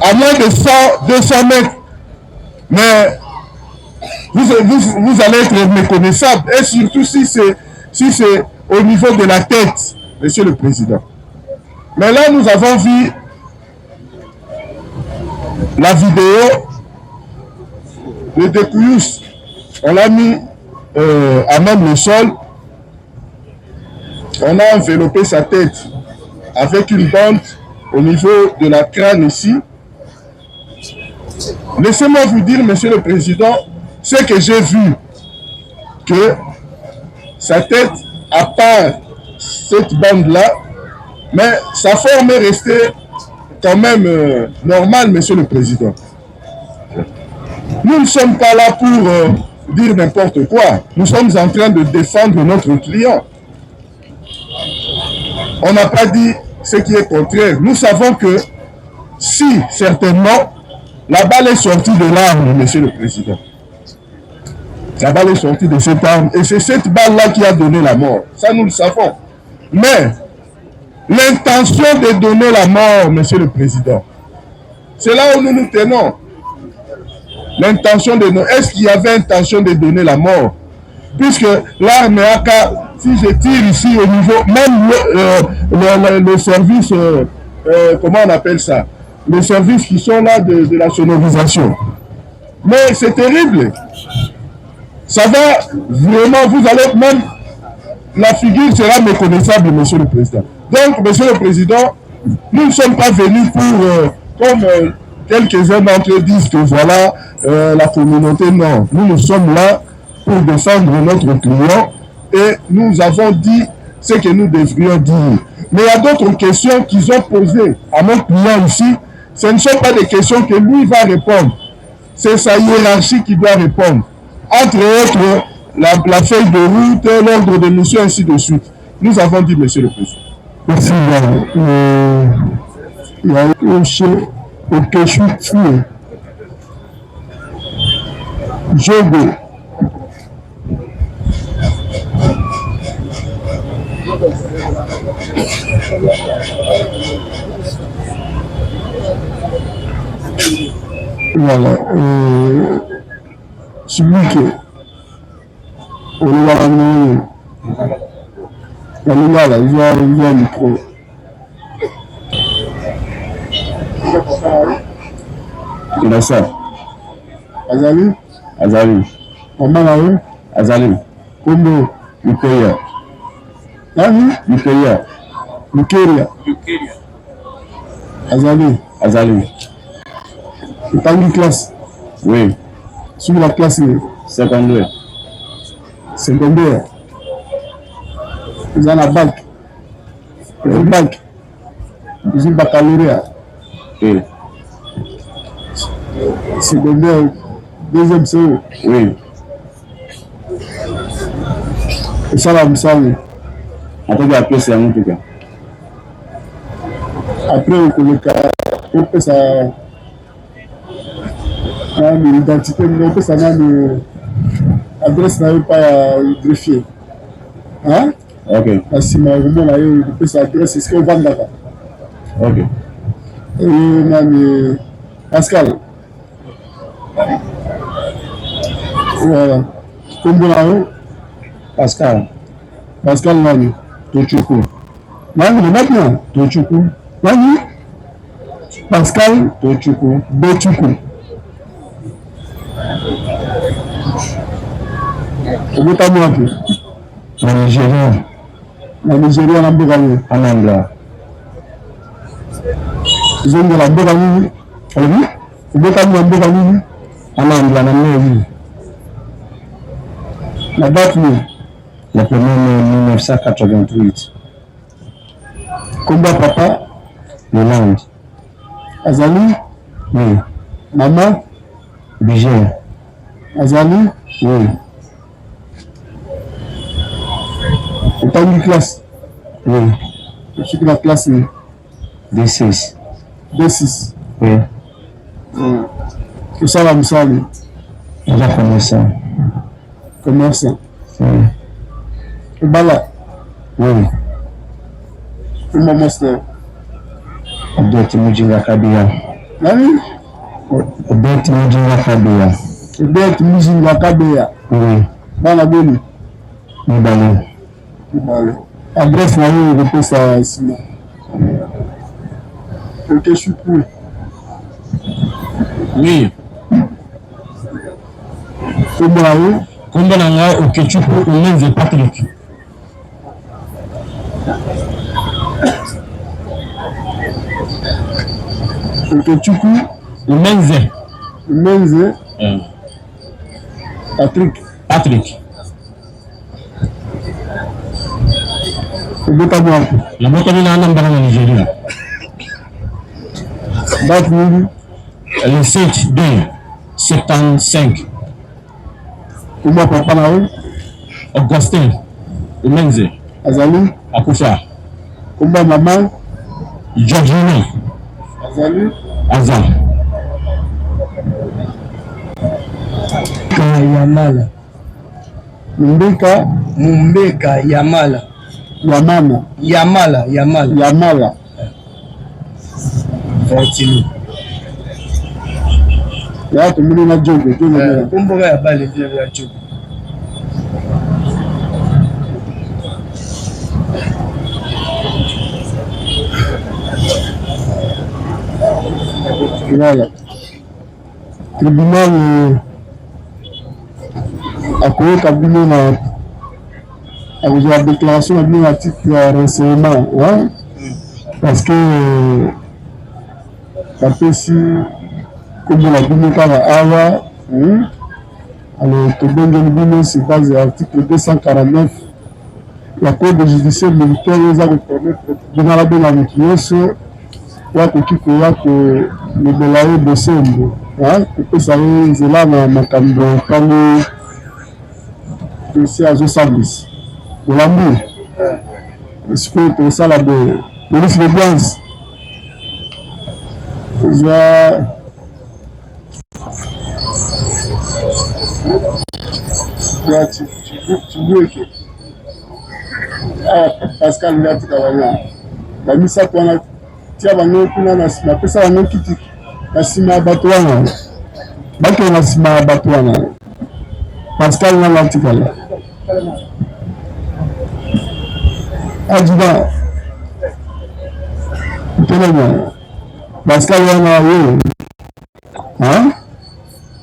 à moins de 100-200 mètres, mais vous allez être méconnaissable, et surtout si c'est au niveau de la tête, Monsieur le Président. Mais là, nous avons vu la vidéo, le Découyous, on l'a mis à même le sol, on a enveloppé sa tête avec une bande au niveau de la crâne ici. Laissez-moi vous dire, Monsieur le Président, ce que j'ai vu, que sa tête, à part cette bande-là, mais sa forme est restée quand même normale, Monsieur le Président. Nous ne sommes pas là pour dire n'importe quoi. Nous sommes en train de défendre notre client. On n'a pas dit ce qui est contraire. Nous savons que si, certainement, la balle est sortie de l'arme, Monsieur le Président. La balle est sortie de cette arme. Et c'est cette balle-là qui a donné la mort. Ça, nous le savons. Mais l'intention de donner la mort, Monsieur le Président, c'est là où nous nous tenons. L'intention de donner. Est-ce qu'il y avait intention de donner la mort? Puisque l'arme AK, si je tire ici au niveau, même le service, comment on appelle ça? Les services qui sont là de la sonorisation. Mais c'est terrible. Ça va vraiment, vous allez même, la figure sera méconnaissable, Monsieur le Président. Donc, Monsieur le Président, nous ne sommes pas venus pour, comme quelques-uns d'entre eux disent que voilà, la communauté, non. Nous sommes là pour défendre notre client et nous avons dit ce que nous devrions dire. Mais il y a d'autres questions qu'ils ont posées à mon client ici. Ce ne sont pas des questions que lui va répondre. C'est sa hiérarchie qui doit répondre. Entre autres, la feuille de route, l'ordre de mission, ainsi de suite. Nous avons dit, Monsieur le Président. Merci. Il y a un chien au Kéchou fou. Jogo. Voilà. Celui qui on va ramener là, il va arriver au micro. Il a ça. Azali? Azali. Comment là? Azali. Comment? Nigeria. Nani? Nigeria. Nigeria. Azali. Azali. C'est pas une classe. Oui. Sur la classe secondaire. Secondaire. Ils ont la bac. Le bac. Ils ont baccalauréat. Oui. Secondaire. Deuxième CO. Oui. Et ça là, ça oui. En tout cas, après, c'est un tout cas. Après, on peut ça. L'identité, on peut ça adresse n'a pas greffier. Hein? Ok. Si ma roman là, on peut ça adresse, est-ce qu'on va là-bas? Ok. Et même Pascal. Voilà. Kombo Pascal. Pascal nani? Tochuku. Nani le maintenant? Tochuku. Nani? Pascal Tochuku. Bochuku. Obota mwapi? Na Nigeria. Na Nigeria na mboka nini? Anambra. Zongo la mboka nini? Obi? Obota mboka nini? Anambra na Mali. La date ni? Le 1er mai 1988. Komba papa? Yolande. Azali? Oui. Maman? Biger. Azali? Oui. Otangi classe? Oui. Je suis la classe ni? D6. D6. Oui. Osala musali? Déjà commerçant. Commerçant. Oui. Obala? Oui. Komba master? Obet Mujinga Kabia. Nani? Obet Mujinga Kabia. Obet Mujinga Kabia. Oui. Bana boni? Mibale. Mibale. Adresse na yo repose sima. Ok, je suis prêt. Oui. Kombo na yo? Kombo na nga Okechuku Umenze Patrick. Okechuku Umenze. Umenze Patrick. Obota mwapi? Nabotami na Anambra na Nigeria. Date nini? Le 7 2 75. Komba papa na yo? Augustin Umenze. Azali? Akufa. Komba mama? Georgina. Azali? Azam. Yamala. Mumbeka Yamala. Yamana. Yamala. Tini. Ya tumuli na jogo. Kumboka ya bale vile ya jogo. Voilà. Tribunal akoyoka bino na akozwa déclaration na bino na titre ya renseignement parce que bapesi kombo na bino kaka awa alors tobengeli bino sur base ya article 249 ya code judiciaire militaire eza kopermettre bino babenga moto nyonso wakoki koya kolobela ye bosembo kopesa ye nzela na makambo ntango dossier azosambisa olambi sikoyo tosala boye police de blanche eza tibweke Pascal ngatika banya bamisato wana tia bango kuna napesa bango kiti na nsima ya bato wana bakee na nsima ya bato wana Pascal nanga tikala adjudant telema Pascal wana yo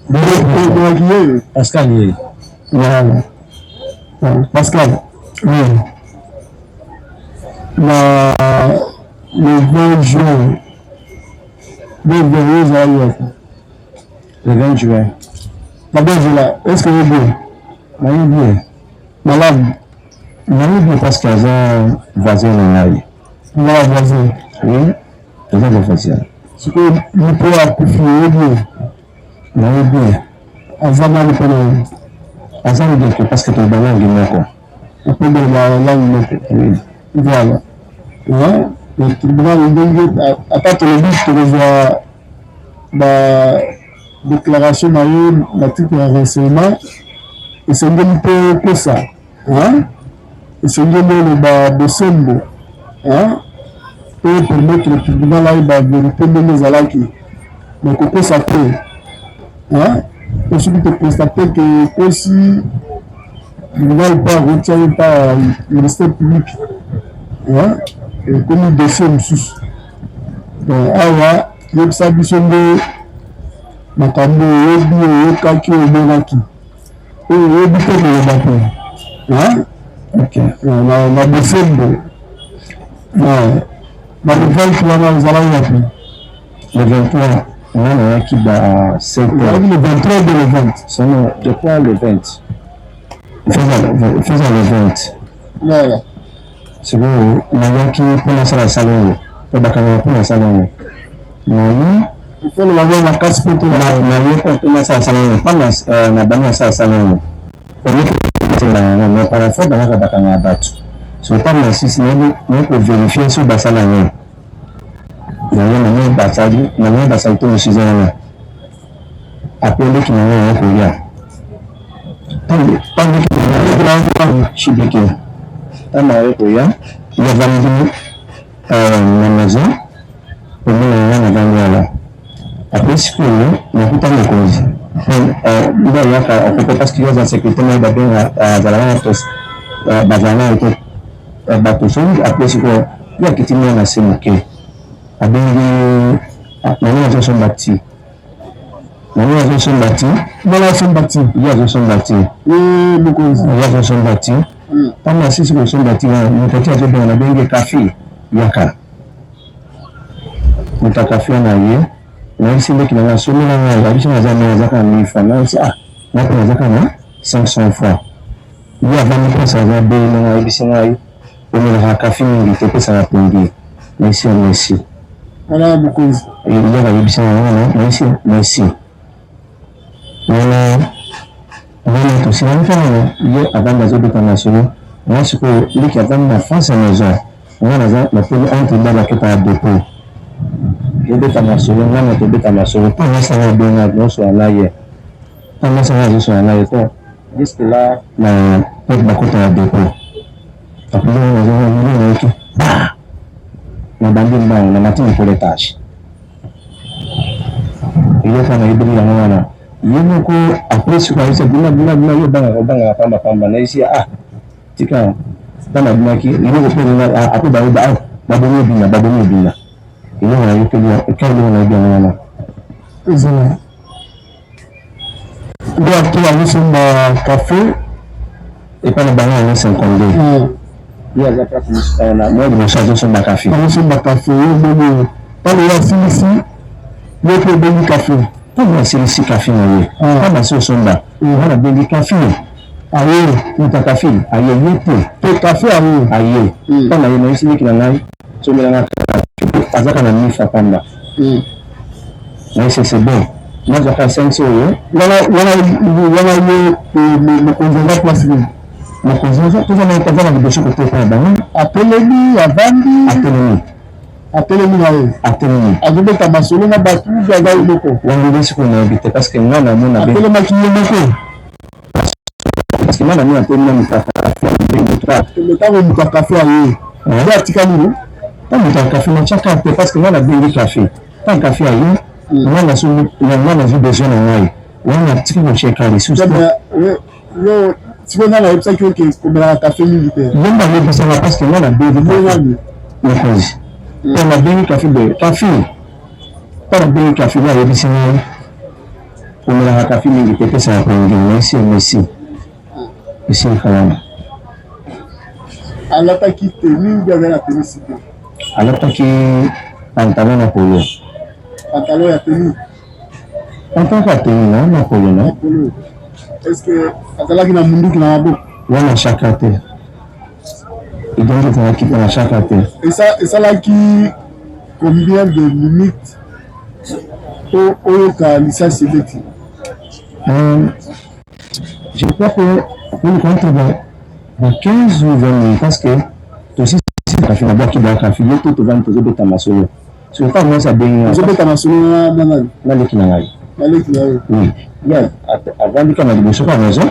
ye Pascal ye. voilà Pascal oui na le 20 juin Le 20 juin. d'abord est-ce que vous bien Bien. malade Bien parce qu'ils ont voisin de la voisin oui, ils ont des voisins. ce que nous pouvons appuyer Bien. azama le pena Azan bien parce que tu es dans le après de la langue oui. voilà le tribunal ndenge ata tolobi tokozwa ba déclaration na yo na titre ya renseignement esengeli mpe kosa esengeli oloba bosembo po permettre le tribunal ayeba vérité ndenge ezalaki me kokosa te possible de constater que aussi il va pas retirer par le ministère public. Hein? Et comme il défend sous. Donc, awa, il y a ça qui sont de makambo, il y a kaki au monaki. Et il y a du coup de bateau. Hein? Ok. On a défendu. Le 23, nous allons y appeler. Le 23, on a qui va 7 heures. Le 23 de le 20. Sinon, de quoi le 20? Faisons le 20. Voilà. C'est bon, on a qui pour la salon. Pour la salon. Il faut le avoir la casse pour tout le monde. On a commencé à salon. Pas la banane à salon. On a par la fois dans la bacana à battre. Sur pas le 6, on peut vérifier sur le salon. Il y a un basali, il y a un basali tout le sujet là. Appelez qui n'a rien pour rien. Tant que chibiki. Tant que rien, il y a vendu la maison pour nous la vendre là. Après ce que nous avons tout le cause. Il y a on peut parce qu'il y a une sécurité mais d'abord à la tous bazana et bateau après ce que il y a qui tient la sécurité. Abengi nani sont bâtis. Nani sont bâtis. Voilà sont bâtis. Il y a sont bâtis. Oui, beaucoup. Il y a sont bâtis. Pendant 6 sont bâtis, nous petit à on a bengi café. Yaka. Nous ta café na yé. Même si les qui n'ont soumis la vie, on a jamais zaka 1000 francs. Ah, on a zaka 500 francs. Il y a 20 francs ça va bien na ibisina yi. On a café ni te ça va prendre. Merci merci. Voilà beaucoup. Il y a la mission, merci. Voilà tout ça. Il y a avant les autres internationaux. Moi, ce que les qui attendent la France à la maison, on a la police entre dans la quête à dépôt. Les deux internationaux, on a les deux internationaux. Pas moi ça va bien, non sur la hier. Pas moi ça va sur la hier. Jusque là, la porte de la côte à dépôt. Après, on a na bandi mbao na matini koletage ile kama ibili ya mwana yemo ko après ce qu'on sait bina yo banga pamba na isi tika kama binaki ile ko pena apo babu bina ile na yote ya kalo na bia mwana izina ndio tu alisema café et pas na banga na 52. Il y a des gens moi, je change sur ma café. Je suis ma café. Pas le ici, il y a des café. Pas le ici café. Pas ma sauce là. On a des café. Aïe, on t'a café. Aïe, il y a café. Aïe, pas la ici qui n'a pas. Je me l'ai pas ça qu'on a mis ça pendant. Mais c'est bon. Moi, j'ai fait 5 euros. Voilà le congelat plastique. Ma conjointe, tout le monde est dans le dossier côté Fabani. Appelez-lui à Vandi. Appelez-lui. Avec ta masolo, na batu, gaga ou loko. On dit ce qu'on a invité parce que moi, on a appelé ma fille loko. Parce que moi, on a appelé ma café. Le temps où on a café à lui. On a attaqué nous. Pas mon café, mais chaque café parce que moi, on a bien café. Pas un café à lui. Moi, on a vu des jeunes en aïe. On a attaqué mon chèque à lui. Si on a la website qui est comme la café militaire. Il y a une website parce que moi, on a bien on a bien café de café. Pas bien café là, il y a on a café militaire, ça va prendre. Merci. Ici, à l'attaque qui tenue, il y avait la tenue. À l'attaque qui pantalon Napoléon. Pantalon à tenue. Pantalon à tenue, non, Napoléon. Est-ce que Azala qui n'a mundu qui n'a pas on a chaque côté. Et donc il a chaque côté. Et ça là qui combien de limites au cas licence sélective. Je crois que on compte dans 15 ou 20 minutes parce que aussi c'est la fin d'abord qui doit affiler tout devant tout de tamasolo. Sur pas moi ça bien. Je peux tamasolo dans le kinangai. Oui. Bien, avant de commencer le chocolat maison,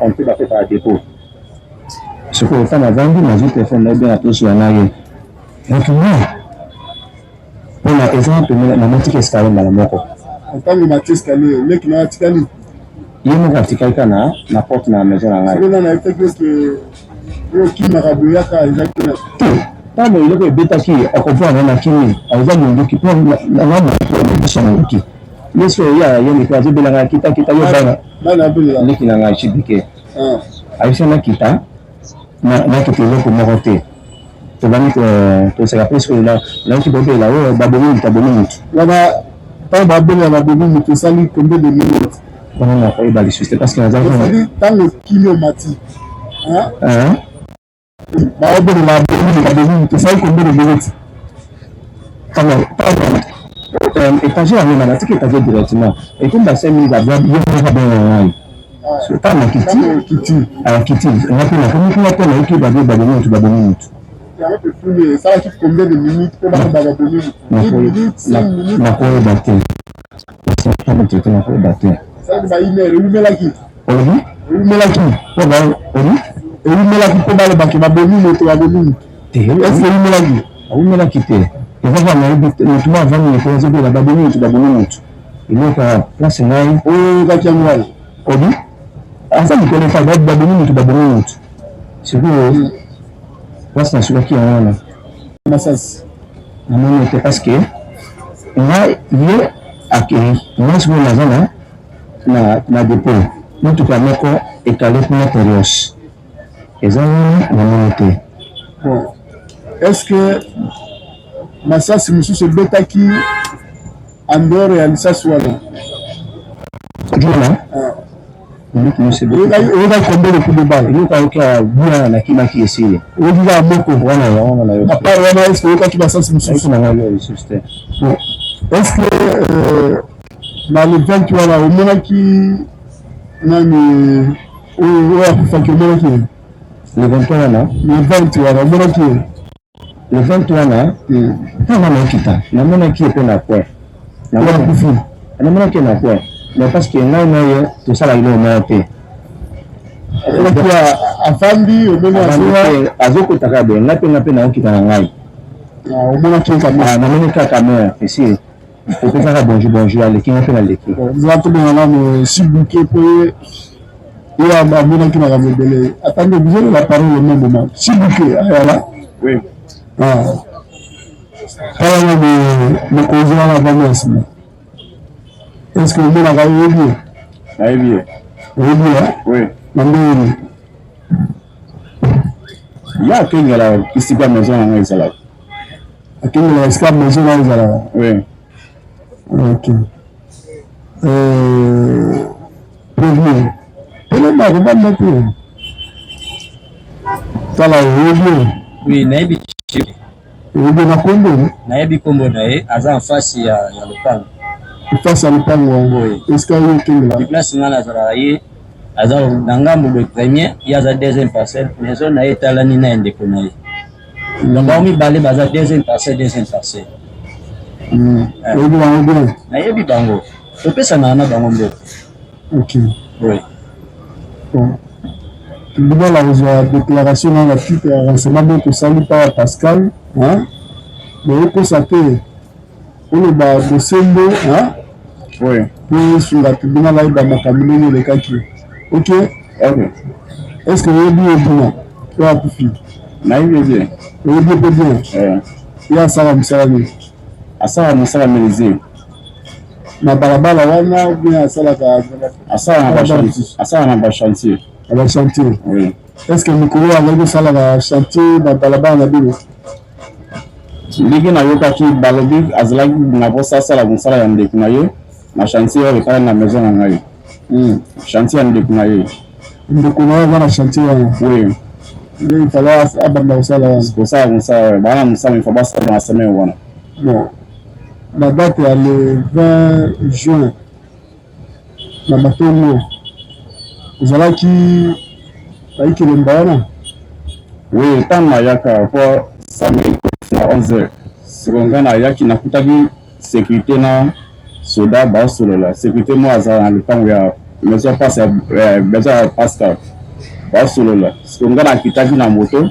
on peut la faire par dépôt. Ce qu'on fait avant de manger téléphone, bien à tous sur la naïe. Donc, pour l'exemple, la moitié qui est carré dans la moco. Attends, le Mathieu Scalier, le qui n'a pas ticali. Il m'a ticali kana na porte na maison na ngai. On a été que qui m'a rabouillé à exactement. Tant mais il est bêta qui comprend na kimi, aza mundu qui prend na na son qui. Mais ce ya ni kwa zebe la kita yo bana. Bana bela. Le qui na ngai chibike. Aisha na kita na kitelo ko morote. To bani to se rappeler que là qui bobe là oh baboni taboni. Là pas baboni na baboni to sali combien de minutes. On a pas eu d'allusion, c'était parce qu'il y a des gens. Dans le kilomètre. Hein? Bah, on peut la tu sais combien de minutes? Étagère à l'humain, c'est étagère directement. Et comme dans 5 minutes, il y a bien c'est pas ma kitty. Alors, kitty, on a pris la baboni. Ça va faire combien de minutes pour la baboni? 10 minutes, 5 minutes. Ma cour est battue. C'est pas de ma cour est battue. Ça va il met la qui? Il met la qui? Il met la qui pour le bac, ma bonne moto à bonne. Est-ce que il met la qui? Il met la qui? Il va voir le toit avant de poser la baboni ou la bonne. Il est à place naï. Oh, va qui a moi. Obi? Ah, ça, il connaît pas la baboni ou la bonne. C'est vous. Place na celui qui est là. Massas. Non, c'est parce que là, il est accueilli. Moi, je suis là. Na dépôt mutu kameko ekale kuna terios ezana na monte. Bon, est-ce que Massas monsieur se bêta qui en dehors réalisa soit là nous c'est beaucoup. On va combien de coups de balle Nous quand bien na kima qui ici on dit là beaucoup on a à part vraiment est-ce que quand Massas monsieur na ngalo système. Bon, est-ce que dans le 23 là, au moment qui nani le 23 là, le 23 là, au moment qui le 23 là, quand on a quitté, na mona qui est na quoi, na mona kufi, na mona qui na quoi, mais parce que là on a tout ça là il est monté. Donc afandi au moment azoko takabe, na pe na okita na ngai. Au moment qui est na mona ka caméra ici. Faut que ça bonjour les qui ont fait la lecture. Vous avez bien là mais si bouquet peut et à mon qui m'a révélé. Attendez, vous avez la parole au même moment. Si bouquet là. Oui. Ah. Alors le cause là va bien. Est-ce que vous m'avez oublié? Ah bien. Oui. Oui. Il y a quelqu'un là qui s'y va maison en Israël. Quelqu'un là escape maison en Israël. Oui. Ok. Prévenir. Et le mari va mettre. Ça là, oui, naïbi. Ruben na Kombo. Naïbi Kombo naïe, aza en face ya lopango. Face à lopango. Est-ce qu'il y a quelqu'un là? Place ngana zaraye, aza nangambo le premier, il y a deuxième parcelle, maison naïe talani na ndeko naïe. Donc on mi balé baza deuxième parcelle. Nayebi bango. Topesa na bango mboka. Ok. Oui. Bon. Tu dois la déclaration dans la petite renseignement que salut par Pascal. Hein? Mais on peut s'appeler. On est bas de Sembo. Hein? Oui. Puis sur la tribunal là, il va m'accompagner les calculs. Ok? Ok. Est-ce que vous avez bien bien? Tu as pu Naïbi bien. Vous avez bien. Il y a ça à me servir. Asa musala melize na barabara wana ou bien asala ka asa na ba chantier ala chantier. Oui. Est-ce que mukuru avec sala ka chantier na barabara na bilo ligi na yoka ki balobi azalaki na bosa sala musala ya ndeko na ye na chantier ya kala na maison na ngai. Chantier ya ndeko na ye ndeko na wana chantier wana. Oui. Il fallait abandonner sala pour ça bana musala il faut pas ça dans la semaine wana. Bon. La date est le 20 juin. La matinée. Vous allez qui le mbana? Oui, tant mayaka pour samedi à 11h. Songana yaki na kutaki sécurité na soda ba solo la. Sécurité moi za le temps ya maison passe besoin Pascal. Ba solo la. Songana kitaki na moto.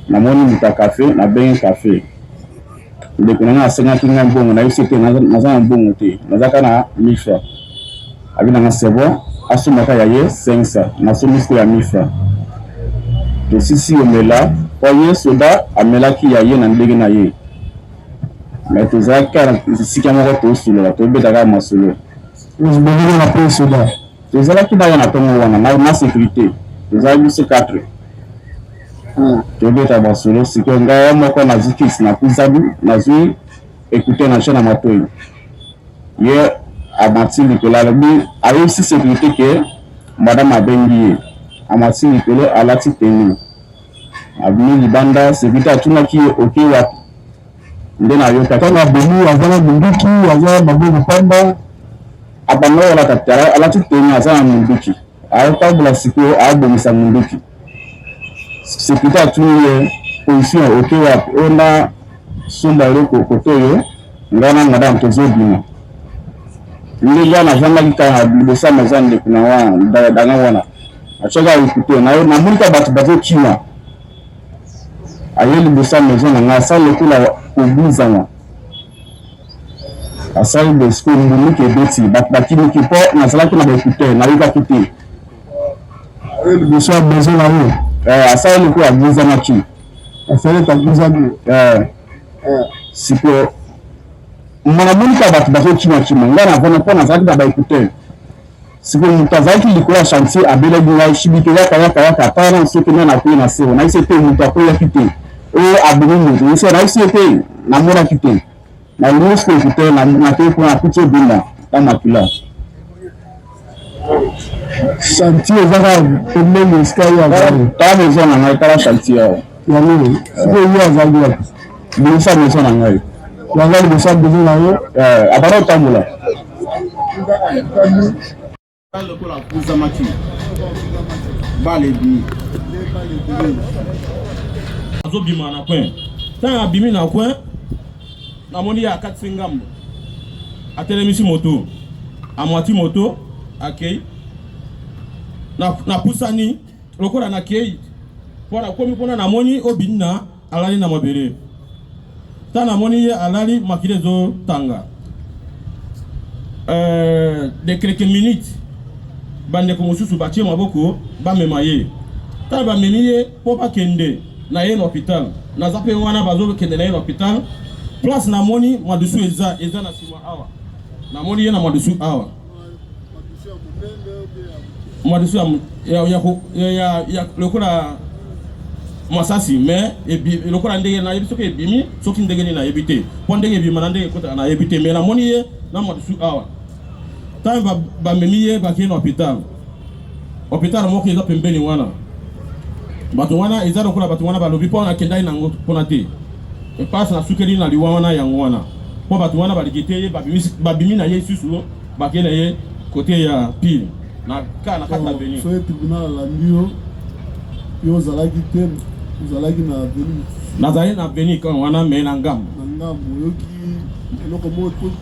Na moni muta café, na ben café. de qu'on a 50 000 bon, on a eu c'était dans un bon côté. Dans un cas, 1000 francs. Avec un cerveau, à ce moment là 500. On a soumis à 1000 francs. Donc si on est là, voyez soda, amela qui y a un dégué naïe. Mais tout ça, car si on a tout sur le tombé d'ailleurs ma solo. Vous avez la paix soda. Tout ça qui d'ailleurs n'a pas de sécurité. Tout ça c'est 4. Tombé d'ailleurs solo, c'est qu'on a moi qu'on a dit qu'il n'a plus d'abu, n'a vu écouter la chaîne à ma toile. Hier à Martin Nicolas, a eu aussi sécurité que Madame Abengi, à Martin Nicolas à la petite tenue. Avenue Libanda, sécurité à tout le monde qui est ok. Ndena yo kakana benu azana munduki azana mabubu pamba abano wala katara ala tutenya azana munduki ayo tabula siko abomisa munduki sécurité atuye position ok wa ona sumba roko kotoyo ngana madame tozobima ndega na janga kika bibosa mazande kuna wa danga wana achoga ikute na yo na mulika batu kiwa ayeli bosa maison na ngasa lekula kubuzana asali de school ngulu ke beti bakini ki po na sala kuna écouteur na yuka kiti ayeli bosa maison na yo asali lekula kubuzana ki asali kubuzana siko mwana mulika batu kima ngana vona po na sala ba écouteur siko mutazaki likula chantier abele ngwa shibike yaka para nsoko na kuina sero na ise pe mutako ya kiti o abunu ni se raisi ete na mora kite na rusko kite na te ko akuche bina ta makila chantier zaka temme ni sky ya ta maison na ngai ta chantier ya ni siko ya zagwa ni sa maison na ngai ya ngai ni sa maison na yo abaro tambula le ko la kuzamaki bale bi azobima na coin tant abimi na coin na moni ya 4 ngambo atelemisi moto a moitié moto akei na pusani lokola na kei pona komi pona na moni obinna alali na mabere tant na moni ye alali makilezo tanga de quelques minutes bande ko mususu batie maboko ba memaye tant ba memiye po ba kende na ye l'hôpital na zape wana bazo kende na ye l'hôpital place na moni madusu eza na sima awa na moni ye na madusu awa madusu ya lokola masasi mais lokola ndege na yebiso ke bimi soki ndege ni na yebite po ndege bima na ndege kota na yebite mais na moni ye na madusu awa tant ba memiye ba kende hôpital moko eza pembeni wana bato wana ezaro kula bato wana balobi pona kendai nango pona te e passe na sukeli na liwana yango wana po bato wana baligete babimi na ye susu bakela ye côté ya pile na ka na kata veni so tribunal la ndio yo zalaki te zalaki na veni nazali na veni quand wana me na ngambo yoki eloko moto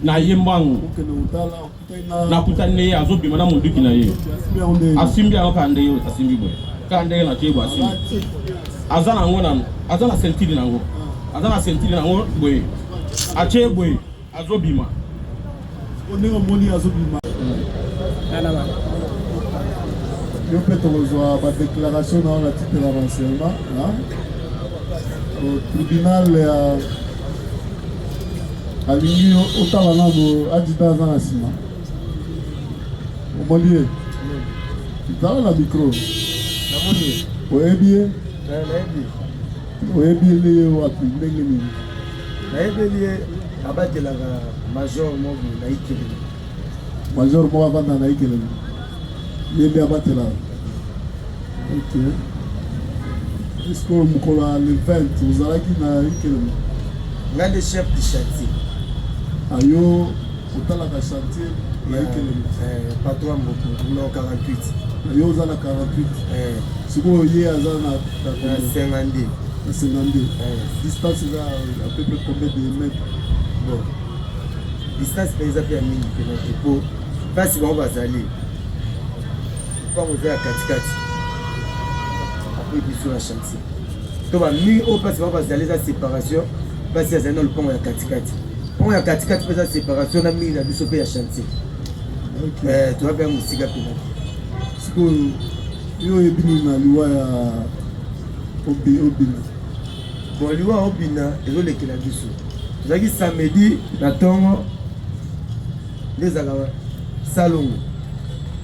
na yembango na kutane azobima na munduki na ye asimbi akande asimbi boy kande na tebo asimbi azana ngona azana sentili nango boy ache boy azobima onengo moni azobima alama yo petozwa ba déclaration na titre de renseignement au tribunal ya alingi otala nano adjudant aza na nsima omoni ye tala na micro oyebi ye oyebi ye ye wapi ndenge nini nayebeli ye abatelaka major moko na ikeleli major moko avanda na ikeleli ye nde abatelaka ok est-ce que mokolo ya le 20 ozalaki na ikeleli nga nde chef du chantier ayo otalaka chantier na ikeleli patron moko na 48 ayo oza na 48 sikoyo ye aza na 52 distance eza à peu près combien de mètres bon distance mpe eza mpe ya mingi pena te po mpasi bango bazali mpango eza ya katikati apres biso na chantier to ba mi au place ba bazali za séparation parce que azana le pont ya katikati pont ya katikati pesa séparation na mi na biso pe ya chantier tu vas faire musika pena siko yo ebini na liwa ya obina bon liwa obina ezolekela biso tozalaki samedi na ntongo nde ezalaka salongo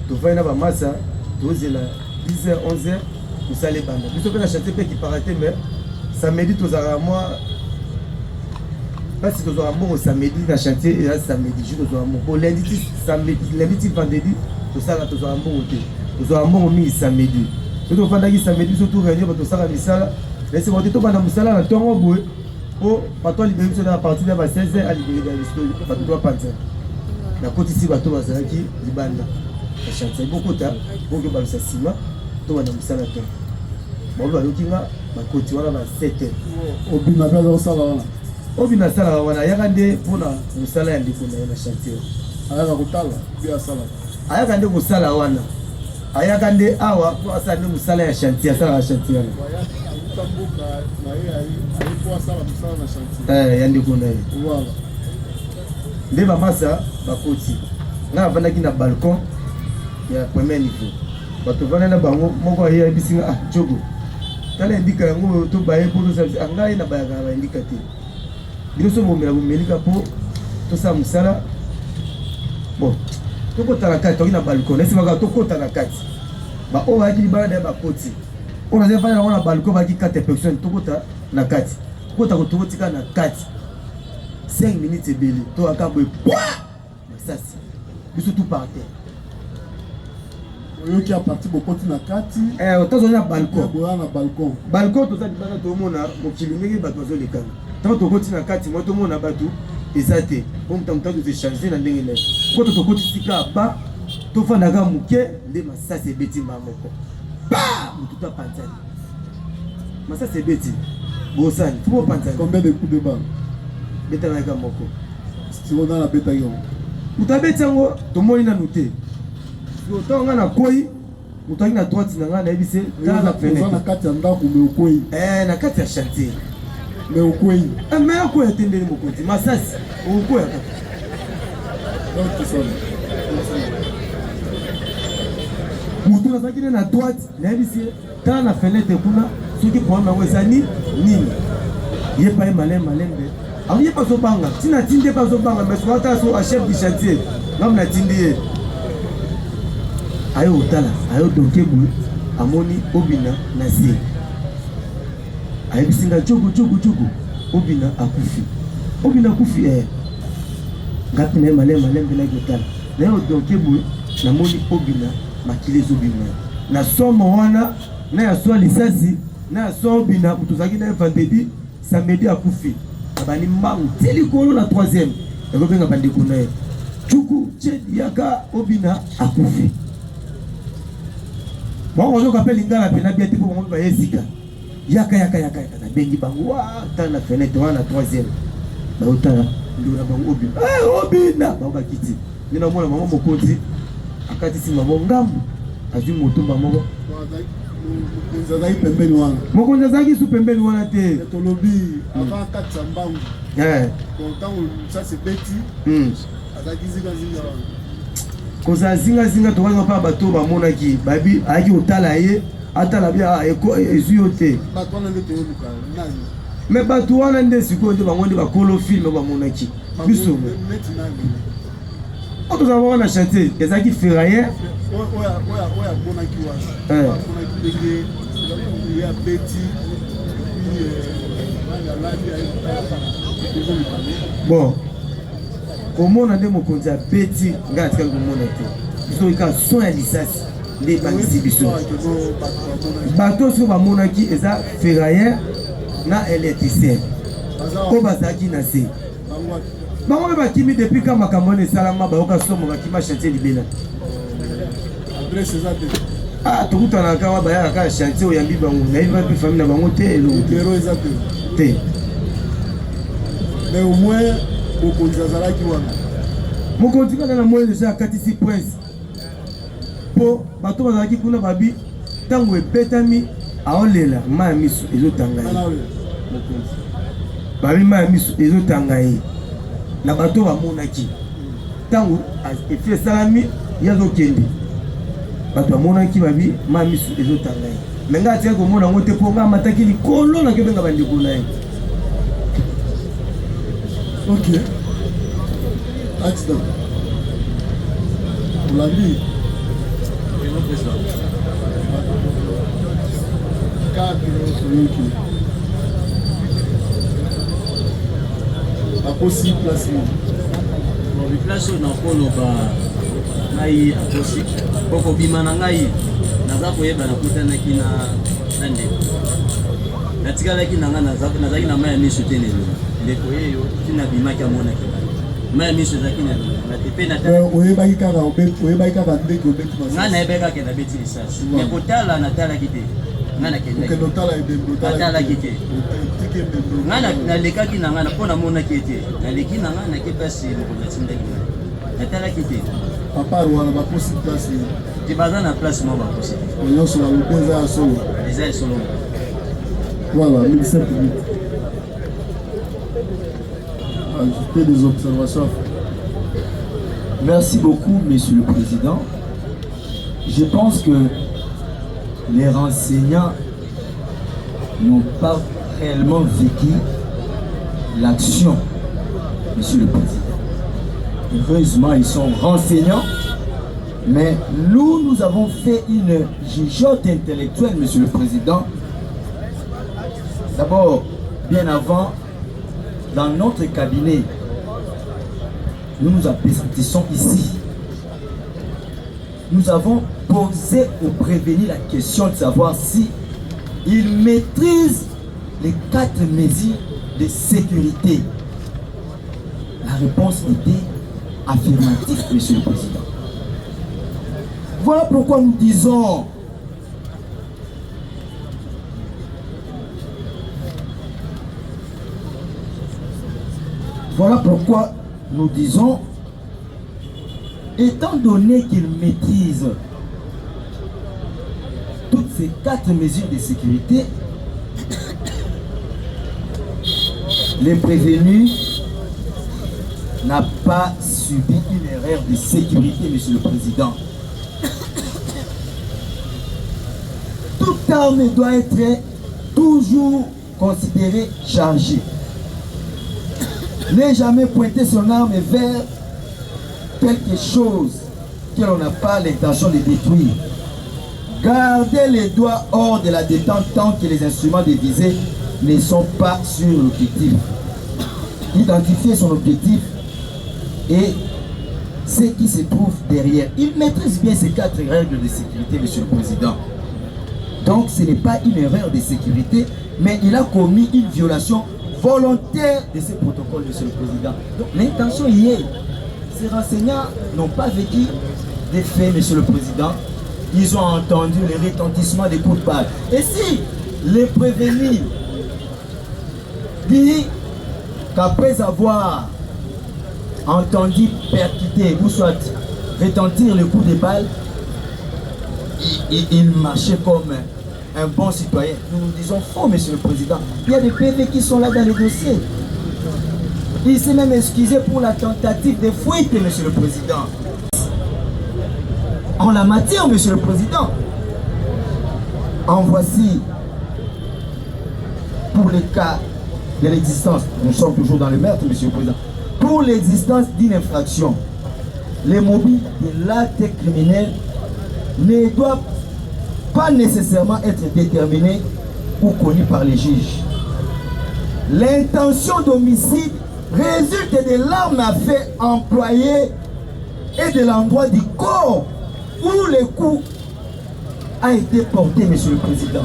tovai na bamasa tozela 10h 11h tosala ebanda biso mpe na chantier mpe ekipaka te mais samedi tozalaka mwa mpasi tozwaka mbongo samedi na chantier eza samedi ju tozwaka mbongo po lundi ti vendredi tosalaka tozwaka mbongo te tozwaka mbongo mingi samedi soki tofandaki samedi biso to réunion bato tosala misala laisse mote tobanda mosala na ntongo boye po bato alibere biso na partir ya ba 16h alibere na biso bato to bapanzana nakotisi bato bazalaki libanda na chantier bokota boke balusa nsima tobanda mosala te baobi bayoki nga bakoti wana ba 7h obina mpe aza kosala wana obina asalaka wana ayaka nde mpona mosala ya ndeko na ye na chantier ayaka kotala mpe asala ayaka nde kosala wana ayaka nde awa po asala nde mosala ya chantier asalaka chantier wana ya ndeko na ye nde bamasa bakoti nga avandaki na balcon ya premier niveau bato vanda na bango moko aye ayebisi nga jogo tala indika yango tobaye mpo tosala ngai na bayaka na baindika te bino so bomela bomelika mpo tosala mosala bon tokota na kati toki na balcon esimaka tokota na kati baoyo bayaki libala na ye bakoti oyo naza fanya nango na balcon bayaki 4 personnes tokota na kati kota kotokotika na kati 5 minutes ebele toyaka boye masasi biso tout par terre oyoki aparti bokoti na kati tozali na balcon boya na balcon balcon toza libanda tomona mokili ndenge bato bazolekana ntango tokoti na kati mwa tomona bato eza te po motamotango tozechange na ndenge na ye koto tokoti sika ba tofandaka moke nde masasi ebeti mbaa moko motu to apanzani masasi ebeti bosani fo bopanzani combien de coups de balle betanaka moko sikoza na betaki yango moto abeti yango tomoni nanu te ntango nga na kwei moto aki na droite na nga nayebi se tala na fenêtre na kati ya ndako me okwei na kati ya chantier me okwei me akwea te ndeni mokonzi masasi okwea kaka moto nazalaki ne na droite nayebi se tala na fenêtre kuna soki problème yango eza nini ye pa ye malembe ako ye pa azobanga ntina tindi ye pa azobanga mais soka tala so a chef du chantier ngamu na tindi ye ayo otala ayo donke boye amoni obina na se ayebisi nga jogo obina akufi ngapi na ye malembe naki otala na ye odonke boye namoni obina makili ezobima na somo wana na ya so lisasi na ya so obina moto ozalaki na ye vendredi samedi akufi abani mbangu ti likolo na 3e ekobenga bandeko na ye cuku yaka obina akufi bango bazoka mpe lingala pena bia te mpo bango mpe bayezika yaka nabengi bango wa tala na fenêtre wana na 3e baotala ndo na bango obina bango bakiti nde namona bango mokonzi akatisi bango ngambu azwi motumba moko mokonzi azalaki su pembeni wana te tolobi avant kati ya mbangu ntango sasi ebeti azalaki zingazinga wana kozala zingazinga tokanga mpa bato bamonaki babi ayaki kotala ye atala bia ezwi yo te me bato wana nde sikoyo nde bango nde bakolo filme bamonaki biso o tozala bango na chantier ezalaki ferrailleur bon komona nde mokonzi abeti ngai atikali komona te biso eka son ya lisasi nde ebangisi biso bato soki bamonaki eza ferrailleur na électricien oyo bazalaki na se bango mpe bakimi depuis ka makambo wana esalama bayoka somo bakima chantier libela tokutanaka kaka bayaka kaka chantier oyambi bango nayebi mpe famille na bango te elongo te mais au moins mokonzi azalaki wana mokonzi kaka na moye deja akatisi prince mpo bato bazalaki kuna babi ntango ebetami aolela ma misu ezotanga ye babi ma misu ezotanga ye na bato bamonaki ntango efi esalami ye azokende bato bamonaki babi ma misu ezotanga ye me nga atia komona yango te mpo nga amataki likolo nakebenga bandeko na ye. Ok. Accident. Olandi. Akosi place bon place na koloba ngai akosi boko bima na ngai naza koyeba nakutanaki na ndeko natikalaki na ngai nazalaki na mai ya miso te lelo ndeko yeyo tina bimaki amonaki mai ya miso ezalaki na natepe oyebaki kaka ndenge obeti ngai nayebekaka nabeti lisasi me kotala natalaki te ngai natalaki te ngai nalekaki na ngai mpo namonaki ete naleki na ngai nake mpasi mokonzi atindaki ngai natalaki te apart wana bakosi place te baza na place mo bakosi nyonso balobi eza ya solo eza ya solo. Voilà, 17 minutes. Ajouter des observations. Merci beaucoup, Monsieur le Président. Je pense que les renseignants n'ont pas réellement vécu l'action, Monsieur le Président. Heureusement, ils sont renseignants, mais nous avons fait une jugeote intellectuelle, Monsieur le Président. D'abord, bien avant, dans notre cabinet, nous nous apprécions ici. Nous avons posé au prévenu la question de savoir si il maîtrise les 4 mesures de sécurité. La réponse était affirmative, Monsieur le Président. Voilà pourquoi nous disons étant donné qu'il maîtrise toutes ces 4 mesures de sécurité, les prévenus n'a pas subi une erreur de sécurité, Monsieur le Président. Toute arme doit être toujours considérée chargée. Ne jamais pointer son arme vers quelque chose que l'on n'a pas l'intention de détruire. Gardez les doigts hors de la détente tant que les instruments de visée ne sont pas sur l'objectif. Identifier son objectif et ce qui se trouve derrière. Il maîtrise bien ces 4 règles de sécurité, Monsieur le Président. Donc ce n'est pas une erreur de sécurité, mais il a commis une violation volontaire de ces protocoles, Monsieur le Président. Donc l'intention y est. Ces renseignants n'ont pas vécu des faits, Monsieur le Président. Ils ont entendu le retentissement des coups de balle. Et si les prévenus disent qu'après avoir entendu percuter ou soit retentir le coup de balle, ils marchaient comme un bon citoyen. Nous nous disons faux, Monsieur le Président. Il y a des PV qui sont là dans les dossiers. Il s'est même excusé pour la tentative de fuite, Monsieur le Président. En la matière, Monsieur le Président, en voici pour les cas de l'existence, nous sommes toujours dans le meurtre, Monsieur le Président, pour l'existence d'une infraction, les mobiles de l'acte criminel ne doivent pas nécessairement être déterminés ou connus par les juges. L'intention d'homicide résulte de l'arme à feu employée et de l'endroit du corps où le coup a été porté, Monsieur le Président.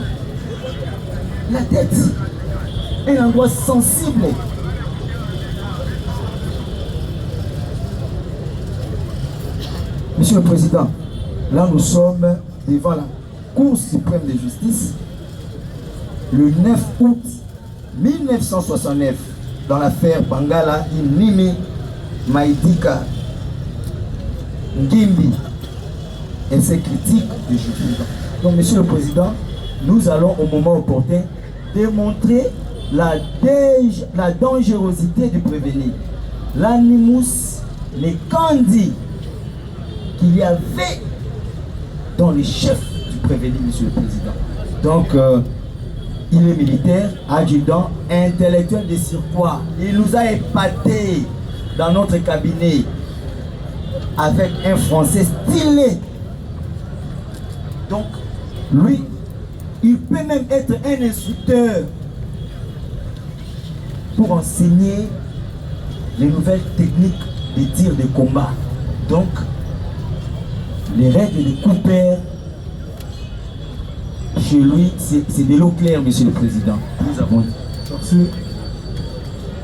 La tête est un endroit sensible. Monsieur le Président, là nous sommes devant la Cour suprême de justice le 9 août 1969 dans l'affaire Bangala Inimi Maïdika Ngimbi et ses critiques de justice. Donc, Monsieur le Président, nous allons au moment opportun démontrer la dangerosité du prévenu. L'animus, les candidats qu'il y avait dans les chefs du prévenu, Monsieur le Président. Donc, il est militaire, adjudant, intellectuel de surcroît. Il nous a épatés dans notre cabinet avec un français stylé. Donc, lui, il peut même être un instructeur pour enseigner les nouvelles techniques de tir de combat. Donc, les règles de Cooper, chez lui, c'est de l'eau claire, Monsieur le Président. Nous avons dit. Merci.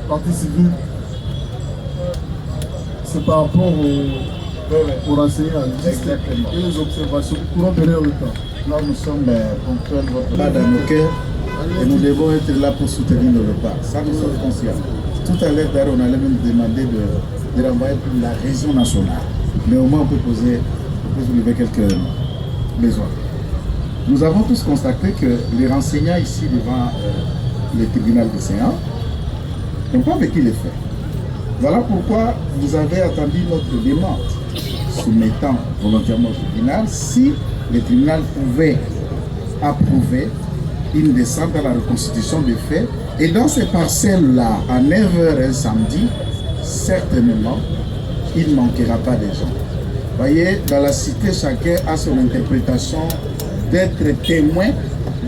Partie civile, c'est par rapport aux renseignements et les observations. Courant de le temps. Là, nous sommes ponctuels, votre pas dans nos cœurs, et nous devons être là pour soutenir nos repas. Ça, nous sommes conscients. Tout à l'heure, on allait même demander de renvoyer pour la région nationale. Mais au moins, on peut soulever quelques besoins. Nous avons tous constaté que les renseignants ici devant le tribunal de Sénat n'ont pas vécu les faits. Voilà pourquoi vous avez attendu notre demande, soumettant volontairement au tribunal si le tribunal pouvait approuver une descente à la reconstitution des faits. Et dans ces parcelles-là, à 9h un samedi, certainement, il ne manquera pas de gens. Vous voyez, dans la cité, chacun a son interprétation d'être témoin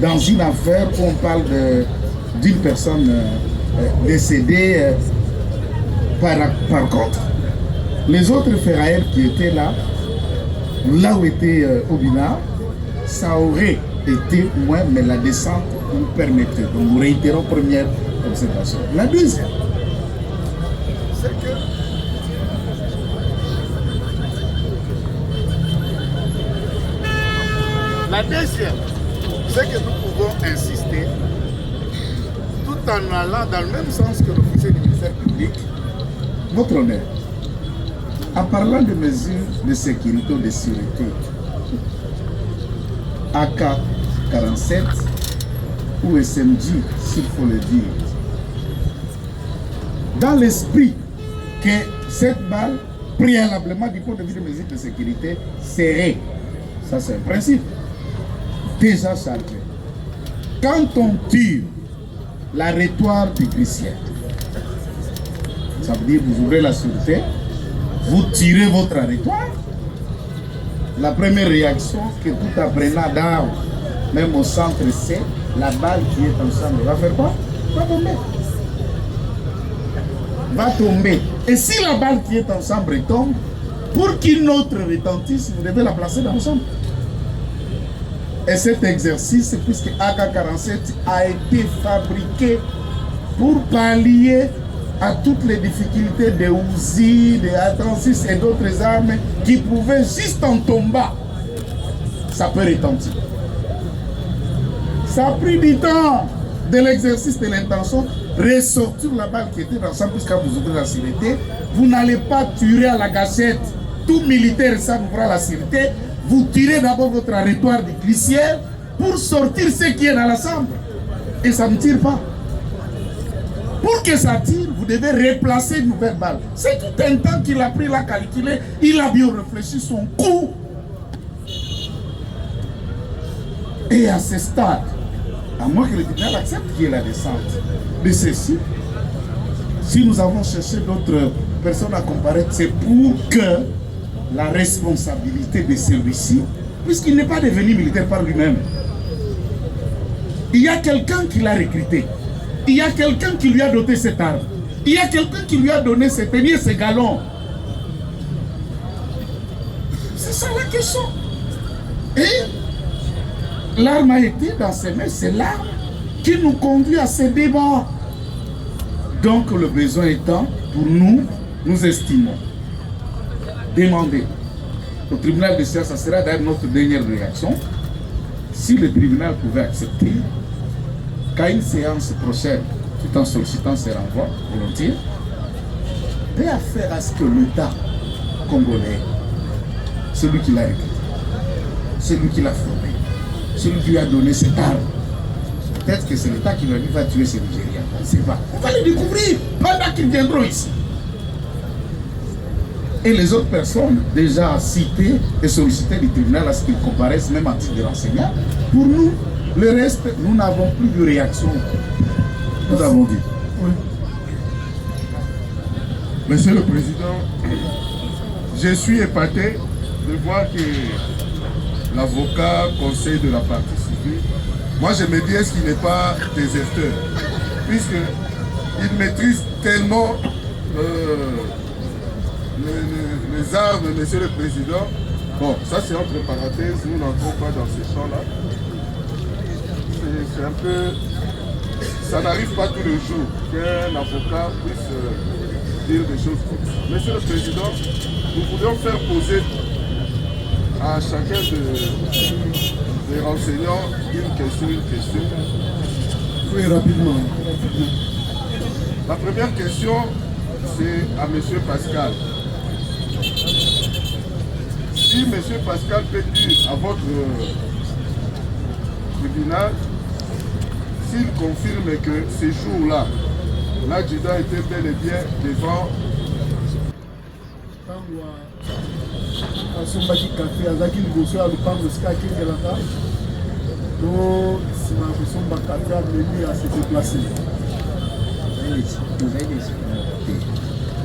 dans une affaire où on parle d'une personne décédée. Par contre, les autres ferrailleurs qui étaient là où était Obina, ça aurait été moins, mais la descente nous permettait. Donc nous réitérons première observation. La deuxième, c'est que nous pouvons insister, tout en allant dans le même sens que l'officier du ministère public, votre honneur, en parlant de mesures de sécurité ou de sûreté, AK-47 ou SMG, s'il faut le dire, dans l'esprit que cette balle, préalablement du point de vue des mesures de sécurité, serait, ça c'est un principe, déjà chargé. Quand on tire l'arrêtoire du policier, ça veut dire que vous ouvrez la sûreté, vous tirez votre arrêtoire. La première réaction que tout apprenant d'armes, même au centre C, la balle qui est ensemble, va faire quoi? Va tomber. Va tomber. Et si la balle qui est ensemble tombe, pour qu'une autre retentisse, vous devez la placer dans l'ensemble. Et cet exercice, puisque AK-47 a été fabriqué pour pallier à toutes les difficultés des Uzi, des A36 et d'autres armes qui pouvaient juste en tomber, ça peut retentir. Ça a pris du temps de l'exercice de l'intention, ressortir la balle qui était dans l'ensemble, puisque quand vous ouvrez la sûreté, vous n'allez pas tirer à la gâchette. Tout militaire, ça ouvrira la sûreté. Vous tirez d'abord votre arrêtoire de glissière pour sortir ce qui est dans l'ensemble. Et ça ne tire pas. Pour que ça tire, vous devez replacer une nouvelle balle. C'est tout un temps qu'il a pris, il a calculé, il a bien réfléchi son coup. Et à ce stade, à moins que le tribunal accepte qu'il y ait la descente de ceci, si nous avons cherché d'autres personnes à comparaître, c'est pour que la responsabilité de celui-ci, puisqu'il n'est pas devenu militaire par lui-même, il y a quelqu'un qui l'a recruté. Il y a quelqu'un qui lui a doté cette arme. Il y a quelqu'un qui lui a donné ses tenues, ses galons. C'est ça la question. Et l'arme a été dans ses mains. C'est l'arme qui nous conduit à ce débat. Donc le besoin étant, pour nous, nous estimons demander au tribunal de séance, ça sera d'ailleurs notre dernière réaction, si le tribunal pouvait accepter qu'à une séance prochaine, tout en sollicitant ses renvois volontiers, de faire à ce que l'État congolais, celui qui l'a recruté, celui qui l'a formé, celui qui lui a donné cette arme. Peut-être que c'est l'État qui va tuer ces Nigériens. On ne sait pas. On va les découvrir pendant qu'ils viendront ici. Et les autres personnes déjà citées et sollicitées du tribunal à ce qu'ils comparaissent même à titre de renseignement. Pour nous, le reste, nous n'avons plus de réaction. Nous avons dit. Oui. Monsieur le Président, je suis épaté de voir que l'avocat conseille de la partie civile. Moi, je me dis, est-ce qu'il n'est pas déserteur? Puisqu'il maîtrise tellement les armes, Monsieur le Président. Bon, ça c'est entre parenthèses, nous n'entrons pas dans ces champs-là. C'est un peu... Ça n'arrive pas tous les jours qu'un avocat puisse dire des choses comme ça. Monsieur le Président, nous voulions faire poser à chacun des renseignants une question. Oui, rapidement. La première question, c'est à Monsieur Pascal. Si Monsieur Pascal peut dire à votre tribunal s'il confirme que ces jours-là, l'adjudant était bel et bien devant. asombaki café azalaki liboso ya lupango esika akengelaka to nsima ya kosomba café amemi ase déplace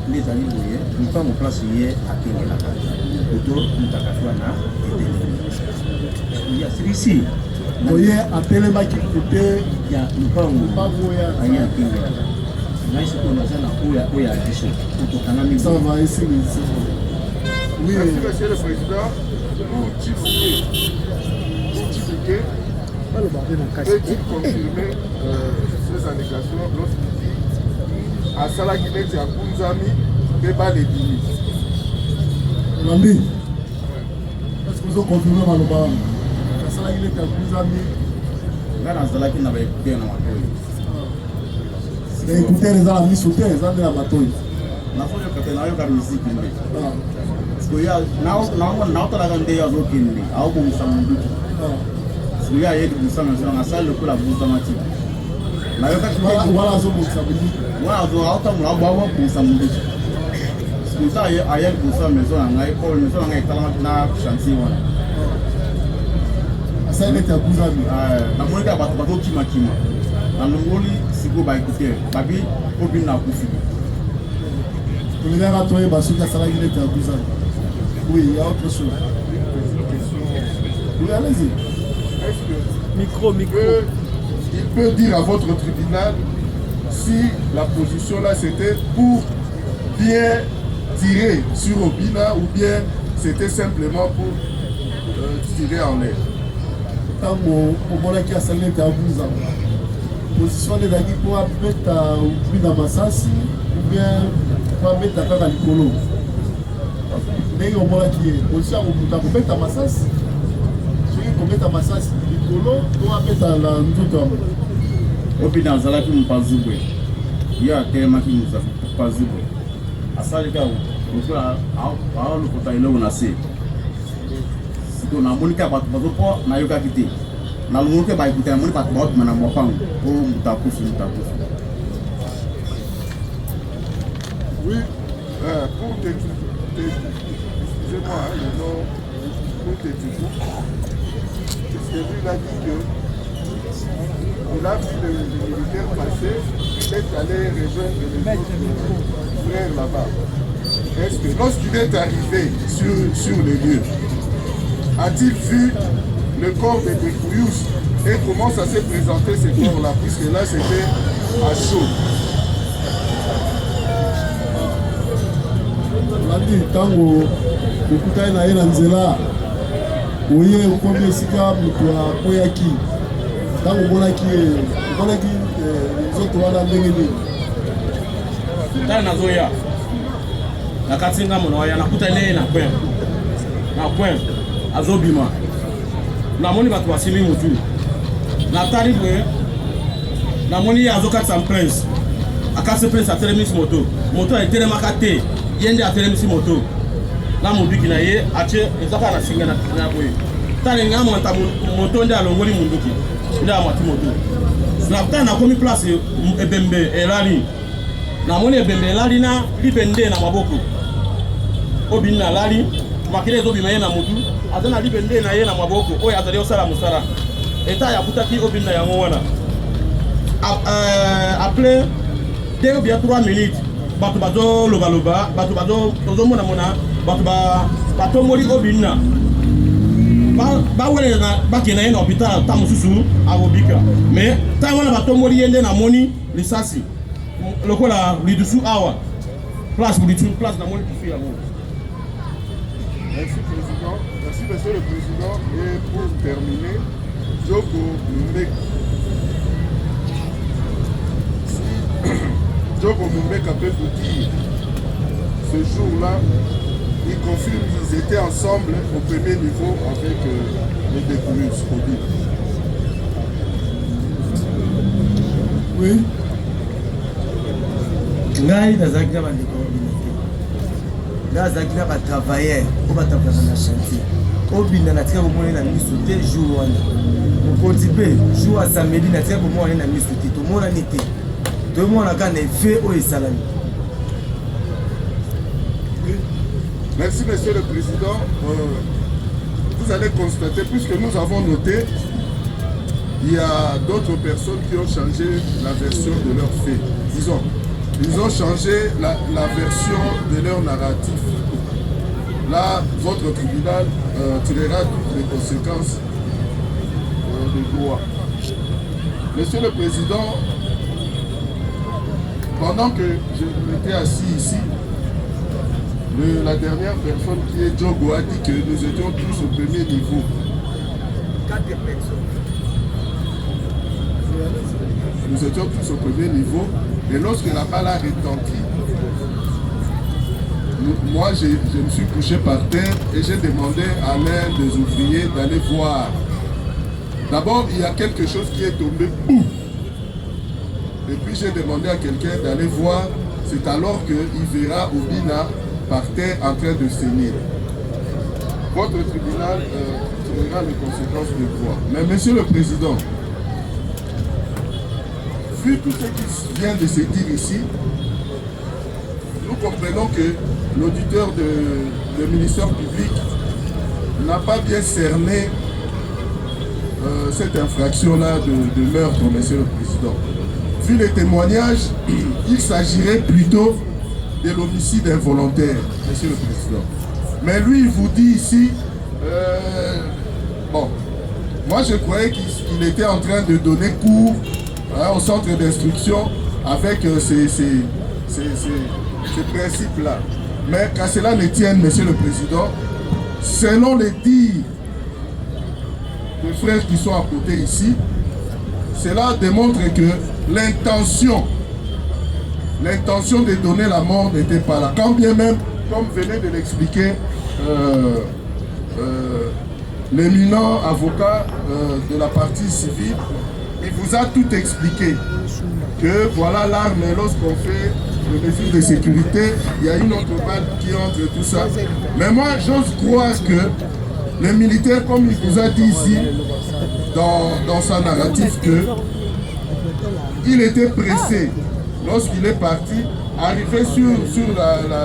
nde ezali boye lupango place ye akengelaka oto mutakafi wana etelemi asirisi oye atelemaki kote ya lupango oyo aye akengelaka ngai sikoyo naza na oyo ya biso otokanami ça va esili Oui, merci, Monsieur le Président. Pour Tshisekedi, peut-il confirmer ces allégations lorsqu'il dit à Salagine Tiakounzami, Beba les Dini? Lambi, est-ce que vous avez confirmé Maloba? À Salagine Tiakounzami, ngana zalaki na baekuter na matoi baekuter eza na miso te eza nde na matoi nazoyoka te nayoka misiki nde naotalaka nde azokende aokongisa monduki sikoyo ayedi kosama nsonga asali lokola buzama ti nayokaki wana azobongisa monduki wana aotambola abokongisa monduki sikoyo ayedi kosala maison na ngai po maison na ngai etalamaki na chantier wana asali neti akuzami namoni kaka bato bazokimakima nalongoli sikoyo baekutere babi obini na akufi tolingaka toyeba soki asalaki neti akuzami. Oui, il y a autre chose. Oui, allez-y. Micro. Il peut dire à votre tribunal si la position là c'était pour bien tirer sur Obina ou bien c'était simplement pour tirer en l'air. Tant que a salé ta bouza, position de la pour mettre Obina Massasi ou bien pour mettre Kaka Likolo. ndenge omonaki ye position ya kokuta kobeta masasi soki kobeta masasi likolo to abeta na nzoto ya moto Obina azalaki mpazibwe ye atelemaki mpazibwe asali kaka lokola aolokota eloko na se sikoyo namoni kaka bato bazopo nayokaki te nalongoli mpe baekuta namoni bato baotuma na mopango po moto akufi. Oui, pour excusez-moi, le nom pour Tétifou, puisque lui il a dit que il a vu le militaire passer, il est allé rejoindre les autres frères là-bas. Est-ce que lorsqu'il est arrivé sur le lieu, a-t-il vu le corps de Dekouyouz et comment ça s'est présenté ce corps-là, puisque là c'était à chaud? landi ntango okutani na ye na nzela oye okomi esika moto akweyaki ntango omonaki nzoto wana ndenge nini tala nazoya nakati ngambo na oya nakutani ye na coin azobima namoni bato basimbi motu natali boye namoni ye azokatisa prince akatisi prince atelemisi moto etelemaka te ye nde atelemisi moto na mobiki na ye atie ezaka na singa na boye tani nga monta moto nda longoli munduki nda mati moto na tana komi place ebembe elali na moni ebembe elali na libende na maboko obina lali makile zo bima na mutu azana libende na ye na maboko oyo azali osala musara eta ya butaki obina yango wana après 2 ou bien 3 minutes batu bazo loba batu bazo tozomona mona batu bato mori obina ba wele na bakina ye na hôpital ta mususu abobika mais ta wana bato mori yende na moni lisasi lokola lidusu awa place lidusu place na moni kifi yango. Merci Président. Merci Monsieur le Président. Et pour terminer, Djogo Mumbeka peut vous dire, ce jour-là, il confirme qu'ils étaient ensemble au premier niveau avec les détenus. Oui. Ngai nazaki na bandeko nazaki na batravailleur oyo batavaka na chantier obinda natika bomona na miso te jour wana mokonzi mpe jour ya samedi natika bomona na miso te tomonani te tomonaka na efe oyo esalami. Merci Monsieur le Président. Vous allez constater, puisque nous avons noté, il y a d'autres personnes qui ont changé la version de leurs faits. Disons, ils ont changé la version de leur narratif. Là, votre tribunal tirera toutes les conséquences de droit. Monsieur le Président, pendant que je m'étais assis ici, la dernière personne qui est Djogo a dit que nous étions tous au premier niveau. 4 personnes. Nous étions tous au premier niveau. Et lorsque la balle a retenti, moi je me suis couché par terre et j'ai demandé à l'un des ouvriers d'aller voir. D'abord, il y a quelque chose qui est tombé. Boum. Et puis j'ai demandé à quelqu'un d'aller voir. C'est alors qu'il verra Obina par terre en train de saigner. Votre tribunal tirera les conséquences de droit. Mais Monsieur le Président, vu tout ce qui vient de se dire ici, nous comprenons que l'auditeur du ministère public n'a pas bien cerné cette infraction-là de meurtre, Monsieur le Président. Vu les témoignages, il s'agirait plutôt de l'homicide involontaire, Monsieur le Président. Mais lui, il vous dit ici, bon, moi je croyais qu'il était en train de donner cours au centre d'instruction avec ces principes-là. Mais qu'à cela ne tienne, Monsieur le Président, selon les dires des frères qui sont à côté ici, cela démontre que l'intention de donner la mort n'était pas là. Quand bien même, comme venait de l'expliquer l'éminent avocat de la partie civile, il vous a tout expliqué. Que voilà l'arme, lorsqu'on fait les mesures de sécurité, il y a une autre balle qui entre tout ça. Mais moi, j'ose croire que le militaire, comme il vous a dit ici, dans sa narrative, qu'il était pressé. Lorsqu'il est parti, arrivé sur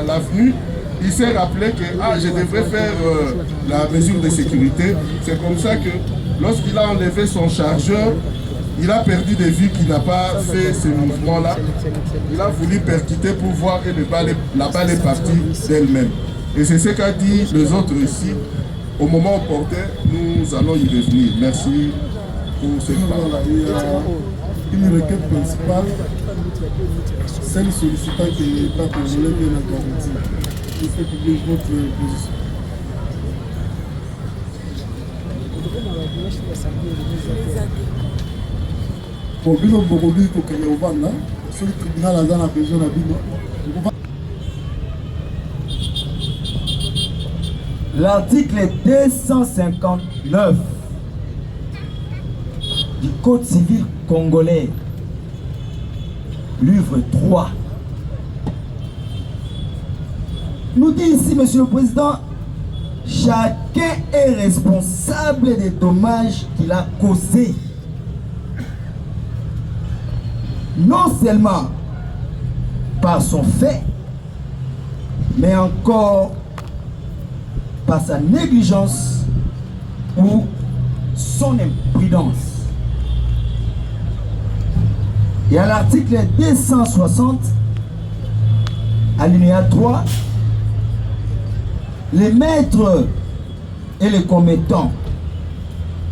l'avenue, il s'est rappelé que je devrais faire la mesure de sécurité. C'est comme ça que lorsqu'il a enlevé son chargeur, il a perdu de vue qu'il n'a pas fait ce mouvement-là. Il a voulu percuter pour voir et la balle est partie d'elle-même. Et c'est ce qu'a dit les autres ici. Au moment opportun, nous allons y revenir. Merci pour cette parole. Une requête principale, celle sollicitant que l'État congolais vienne à garantie. Je fais publier votre position. Pour bino bokobi kokende ovanda, ce tribunal aza na besoin na bino. L'article 259 du Code civil congolais, livre 3, nous dit ici, Monsieur le Président, chacun est responsable des dommages qu'il a causés. Non seulement par son fait, mais encore par sa négligence ou son imprudence. Et à l'article 260, alinéa 3, les maîtres et les commettants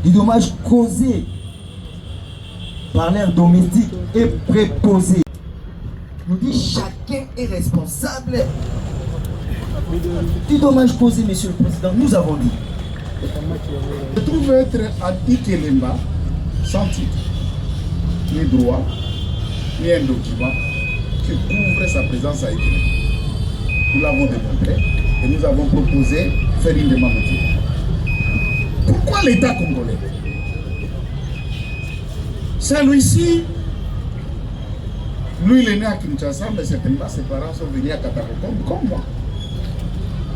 du dommage causé par l'air domestique et préposé. Nous dit chacun est responsable du dommage causé, Monsieur le Président. Nous avons dit. Je trouve être Adi Kelemba sans titre, ni droit, ni un document qui couvre sa présence à Italie. Nous l'avons démontré et nous avons proposé de faire une demande de titre. Pourquoi l'État congolais? Celui-ci, lui il est né à Kinshasa, mais certainement ses parents sont venus à Katakokombe comme moi.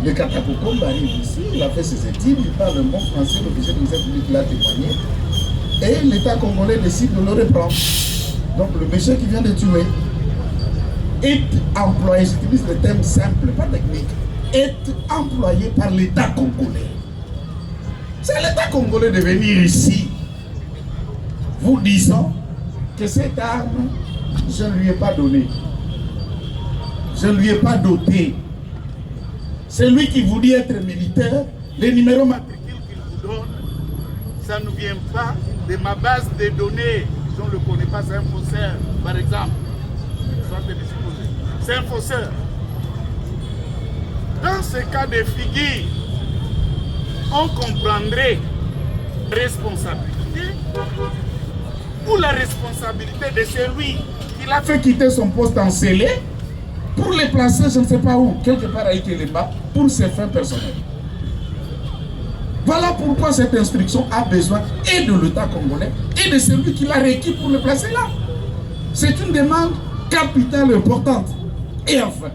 Le Katakokombe arrive ici, il a fait ses études, il parle un bon français, l'officier de ministère public l'a témoigné. Et l'État congolais décide de le reprendre. Donc le monsieur qui vient de tuer est employé, j'utilise le terme simple, pas technique, est employé par l'État congolais. C'est l'État congolais de venir ici, vous disant que cette arme, je ne lui ai pas donnée. Je ne lui ai pas doté. C'est lui qui vous dit être militaire, les numéros matricules qu'il vous donne, ça ne vient pas de ma base de données. Si on ne le connaît pas, c'est un faussaire, par exemple. C'est un faussaire. Dans ce cas de figure, on comprendrait la responsabilité ou la responsabilité de celui qui l'a fait quitter son poste en scellé pour les placer, je ne sais pas où, quelque part à Ikelemba, pour ses fins personnelles. Voilà pourquoi cette instruction a besoin et de l'État congolais et de celui qui l'a requis pour le placer là. C'est une demande capitale importante. Et enfin,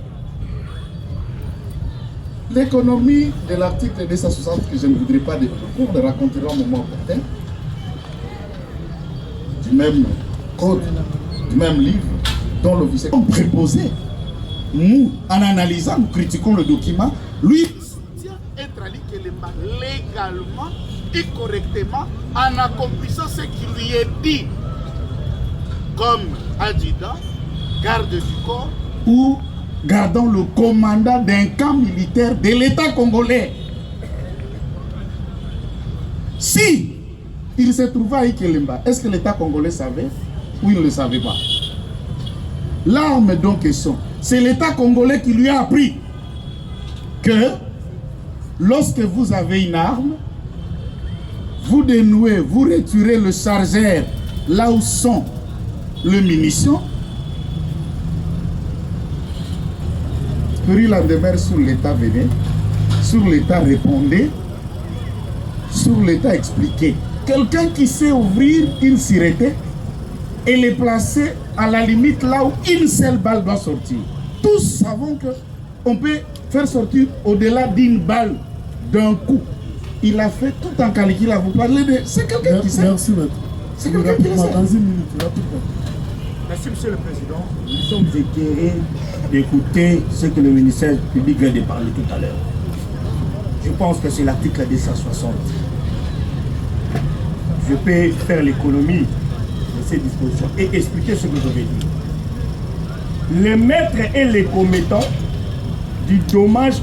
l'économie de l'article 260 que je ne voudrais pas développer, on le racontera au moment opportun, du même code, du même livre, dont l'officier est préposé. Nous, en analysant, nous critiquons le document, lui soutient être Ali Kelemba légalement et correctement en accomplissant ce qui lui est dit comme adjudant, garde du corps ou gardant le commandant d'un camp militaire de l'État congolais. Si il se trouvait à Ikelemba, est-ce que l'État congolais savait ou il ne le savait pas? L'arme dont question, c'est l'État congolais qui lui a appris que lorsque vous avez une arme, vous dénouez, vous retirez le chargeur là où sont les munitions. Péril en demeure sur l'État venait, sur l'État répondait, sur l'État expliquait. Quelqu'un qui sait ouvrir une sireté et les placer à la limite là où une seule balle doit sortir. Tous savons qu'on peut faire sortir au-delà d'une balle d'un coup. Il a fait tout en calcul à vous parler de... C'est quelqu'un qui sait. Merci, maître. C'est quelqu'un qui sait. Merci, Monsieur le Président. Nous sommes éclairés d'écouter ce que le ministère public vient de parler tout à l'heure. Je pense que c'est l'article 260. Je peux faire l'économie de ces dispositions et expliquer ce que je vais dire. Les maîtres et les commettants du dommage